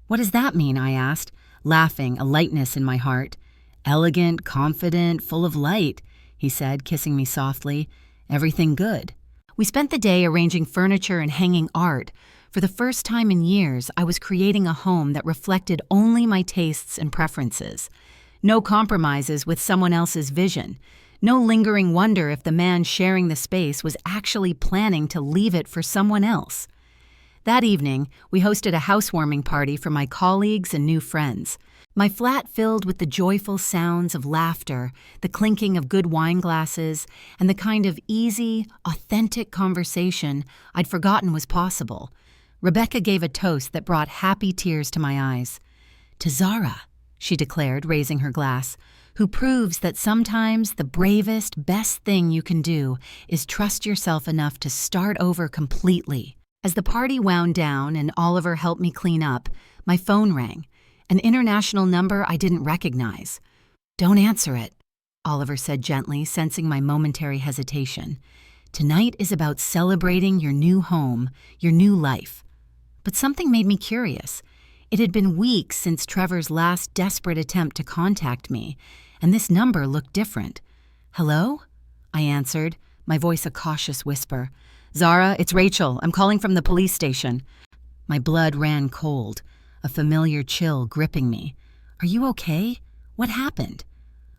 "What does that mean?" I asked, laughing, a lightness in my heart. "Elegant, confident, full of light," he said, kissing me softly. "Everything good." We spent the day arranging furniture and hanging art. For the first time in years, I was creating a home that reflected only my tastes and preferences. No compromises with someone else's vision. No lingering wonder if the man sharing the space was actually planning to leave it for someone else. That evening, we hosted a housewarming party for my colleagues and new friends. My flat filled with the joyful sounds of laughter, the clinking of good wine glasses, and the kind of easy, authentic conversation I'd forgotten was possible. Rebecca gave a toast that brought happy tears to my eyes. "To Zara," she declared, raising her glass, "who proves that sometimes the bravest, best thing you can do is trust yourself enough to start over completely." As the party wound down and Oliver helped me clean up, my phone rang, an international number I didn't recognize. "Don't answer it," Oliver said gently, sensing my momentary hesitation. "Tonight is about celebrating your new home, your new life." But something made me curious. It had been weeks since Trevor's last desperate attempt to contact me, and this number looked different. "Hello?" I answered, my voice a cautious whisper. "Zara, it's Rachel. I'm calling from the police station." My blood ran cold, a familiar chill gripping me. "Are you okay? What happened?"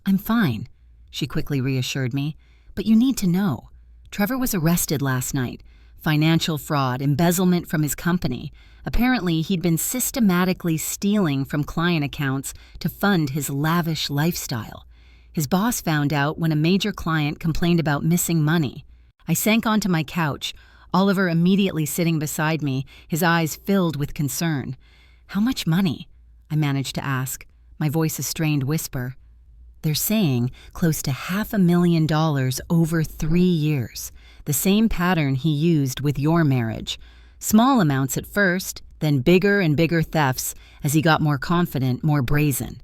"I'm fine," she quickly reassured me. "But you need to know. Trevor was arrested last night. Financial fraud, embezzlement from his company. Apparently, he'd been systematically stealing from client accounts to fund his lavish lifestyle. His boss found out when a major client complained about missing money. I sank onto my couch, Oliver immediately sitting beside me, his eyes filled with concern. "How much money?" I managed to ask, my voice a strained whisper. "They're saying close to $500,000 over 3 years, the same pattern he used with your marriage. Small amounts at first, then bigger and bigger thefts as he got more confident, more brazen.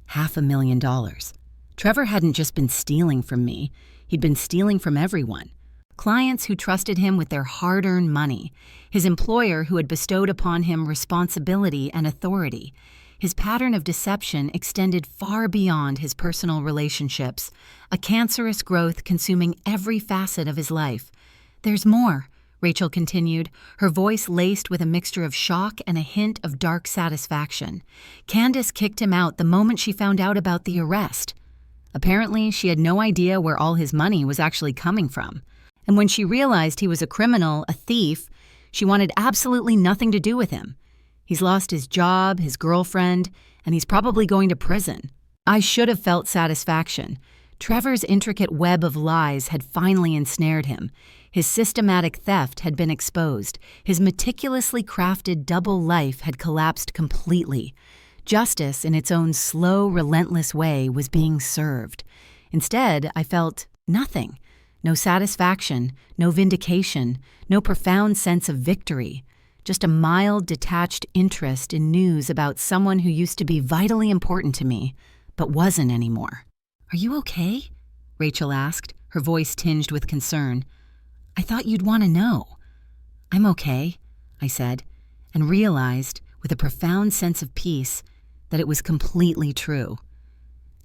$500,000. Trevor hadn't just been stealing from me, he'd been stealing from everyone. Clients who trusted him with their hard-earned money, his employer who had bestowed upon him responsibility and authority. His pattern of deception extended far beyond his personal relationships, a cancerous growth consuming every facet of his life. "There's more," Rachel continued, her voice laced with a mixture of shock and a hint of dark satisfaction. "Candace kicked him out the moment she found out about the arrest. Apparently, she had no idea where all his money was actually coming from. And when she realized he was a criminal, a thief, she wanted absolutely nothing to do with him. He's lost his job, his girlfriend, and he's probably going to prison. I should have felt satisfaction. Trevor's intricate web of lies had finally ensnared him. His systematic theft had been exposed. His meticulously crafted double life had collapsed completely. Justice, in its own slow, relentless way, was being served. Instead, I felt nothing. No satisfaction, no vindication, no profound sense of victory. Just a mild, detached interest in news about someone who used to be vitally important to me, but wasn't anymore. "Are you okay?" Rachel asked, her voice tinged with concern. "I thought you'd want to know." "I'm okay," I said, and realized, with a profound sense of peace, that it was completely true.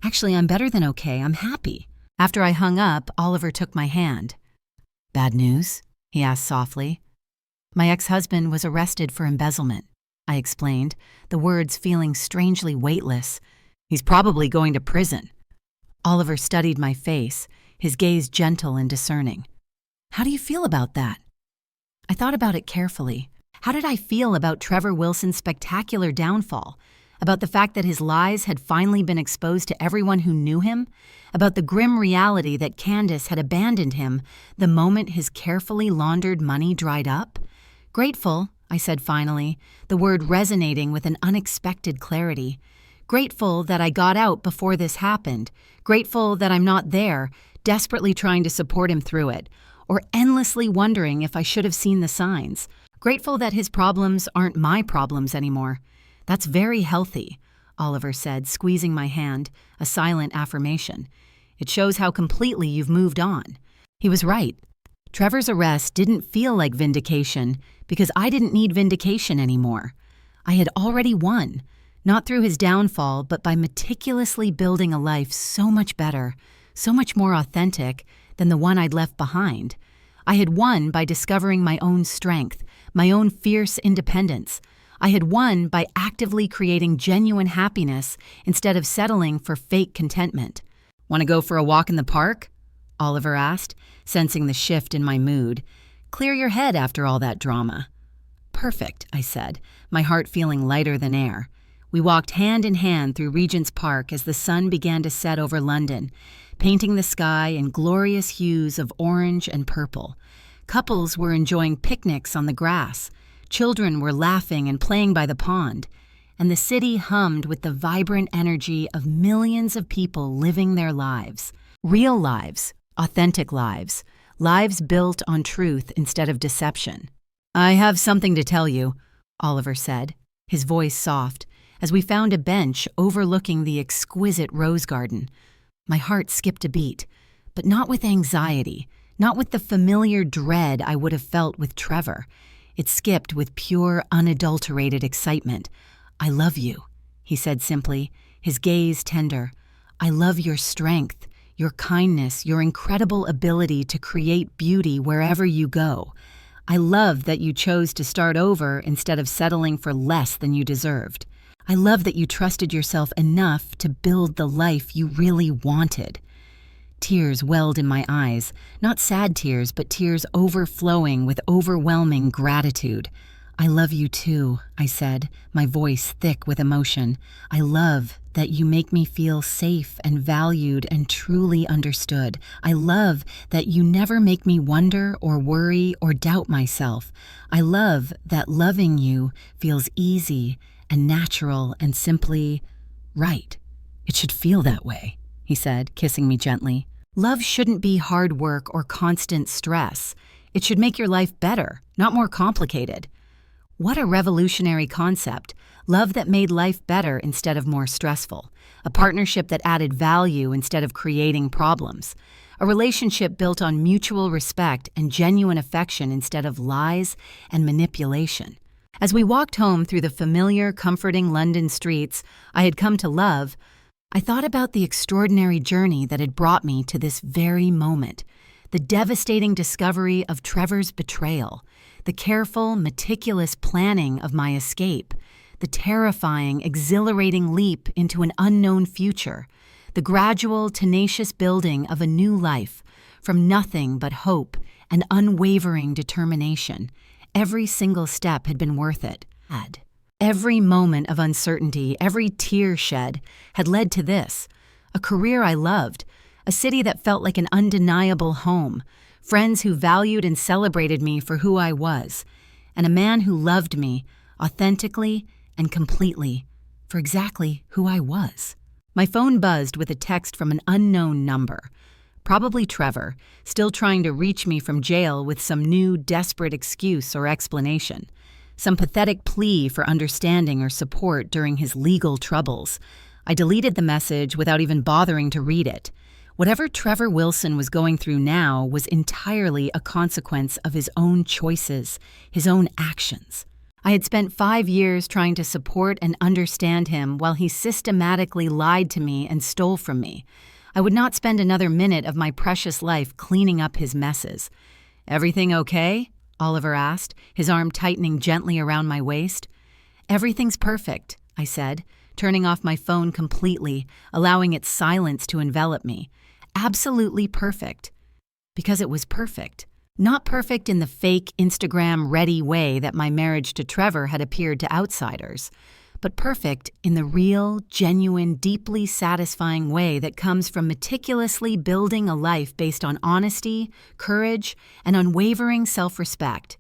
"Actually, I'm better than okay. I'm happy." After I hung up, Oliver took my hand. "Bad news?" he asked softly. "My ex-husband was arrested for embezzlement," I explained, the words feeling strangely weightless. "He's probably going to prison." Oliver studied my face, his gaze gentle and discerning. "How do you feel about that?" I thought about it carefully. How did I feel about Trevor Wilson's spectacular downfall? About the fact that his lies had finally been exposed to everyone who knew him? About the grim reality that Candace had abandoned him the moment his carefully laundered money dried up? Grateful, I said finally, the word resonating with an unexpected clarity. Grateful that I got out before this happened. Grateful that I'm not there, desperately trying to support him through it, or endlessly wondering if I should have seen the signs. Grateful that his problems aren't my problems anymore. That's very healthy, Oliver said, squeezing my hand, a silent affirmation. It shows how completely you've moved on. He was right. Trevor's arrest didn't feel like vindication because I didn't need vindication anymore. I had already won. Not through his downfall, but by meticulously building a life so much better, so much more authentic than the one I'd left behind. I had won by discovering my own strength, my own fierce independence. I had won by actively creating genuine happiness instead of settling for fake contentment. "Want to go for a walk in the park?" Oliver asked, sensing the shift in my mood. "Clear your head after all that drama." "Perfect," I said, my heart feeling lighter than air. We walked hand in hand through Regent's Park as the sun began to set over London, painting the sky in glorious hues of orange and purple. Couples were enjoying picnics on the grass. Children were laughing and playing by the pond. And the city hummed with the vibrant energy of millions of people living their lives. Real lives, authentic lives, lives built on truth instead of deception. "I have something to tell you," Oliver said, his voice soft, as we found a bench overlooking the exquisite rose garden. My heart skipped a beat, but not with anxiety, not with the familiar dread I would have felt with Trevor. It skipped with pure, unadulterated excitement. "I love you," he said simply, his gaze tender. "I love your strength, your kindness, your incredible ability to create beauty wherever you go. I love that you chose to start over instead of settling for less than you deserved. I love that you trusted yourself enough to build the life you really wanted." Tears welled in my eyes, not sad tears, but tears overflowing with overwhelming gratitude. "I love you too," I said, my voice thick with emotion. "I love that you make me feel safe and valued and truly understood. I love that you never make me wonder or worry or doubt myself. I love that loving you feels easy and natural and simply right. It should feel that way," he said, kissing me gently. "Love shouldn't be hard work or constant stress. It should make your life better, not more complicated." What a revolutionary concept. Love that made life better instead of more stressful. A partnership that added value instead of creating problems. A relationship built on mutual respect and genuine affection instead of lies and manipulation. As we walked home through the familiar, comforting London streets I had come to love, I thought about the extraordinary journey that had brought me to this very moment. The devastating discovery of Trevor's betrayal. The careful, meticulous planning of my escape. The terrifying, exhilarating leap into an unknown future. The gradual, tenacious building of a new life, from nothing but hope and unwavering determination. Every single step had been worth it. Every moment of uncertainty, every tear shed, had led to this. A career I loved, a city that felt like an undeniable home, friends who valued and celebrated me for who I was, and a man who loved me authentically and completely for exactly who I was. My phone buzzed with a text from an unknown number. Probably Trevor, still trying to reach me from jail with some new, desperate excuse or explanation. Some pathetic plea for understanding or support during his legal troubles. I deleted the message without even bothering to read it. Whatever Trevor Wilson was going through now was entirely a consequence of his own choices, his own actions. I had spent 5 years trying to support and understand him while he systematically lied to me and stole from me. I would not spend another minute of my precious life cleaning up his messes. "Everything okay?" Oliver asked, his arm tightening gently around my waist. "Everything's perfect," I said, turning off my phone completely, allowing its silence to envelop me. Absolutely perfect. Because it was perfect. Not perfect in the fake, Instagram-ready way that my marriage to Trevor had appeared to outsiders, but perfect in the real, genuine, deeply satisfying way that comes from meticulously building a life based on honesty, courage, and unwavering self-respect.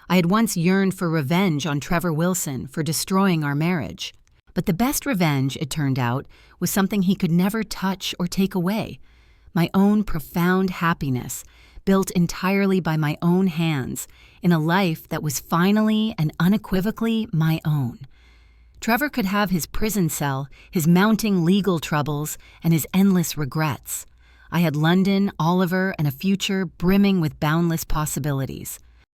I had once yearned for revenge on Trevor Wilson for destroying our marriage. But the best revenge, it turned out, was something he could never touch or take away. My own profound happiness, built entirely by my own hands, in a life that was finally and unequivocally my own. Trevor could have his prison cell, his mounting legal troubles, and his endless regrets. I had London, Oliver, and a future brimming with boundless possibilities.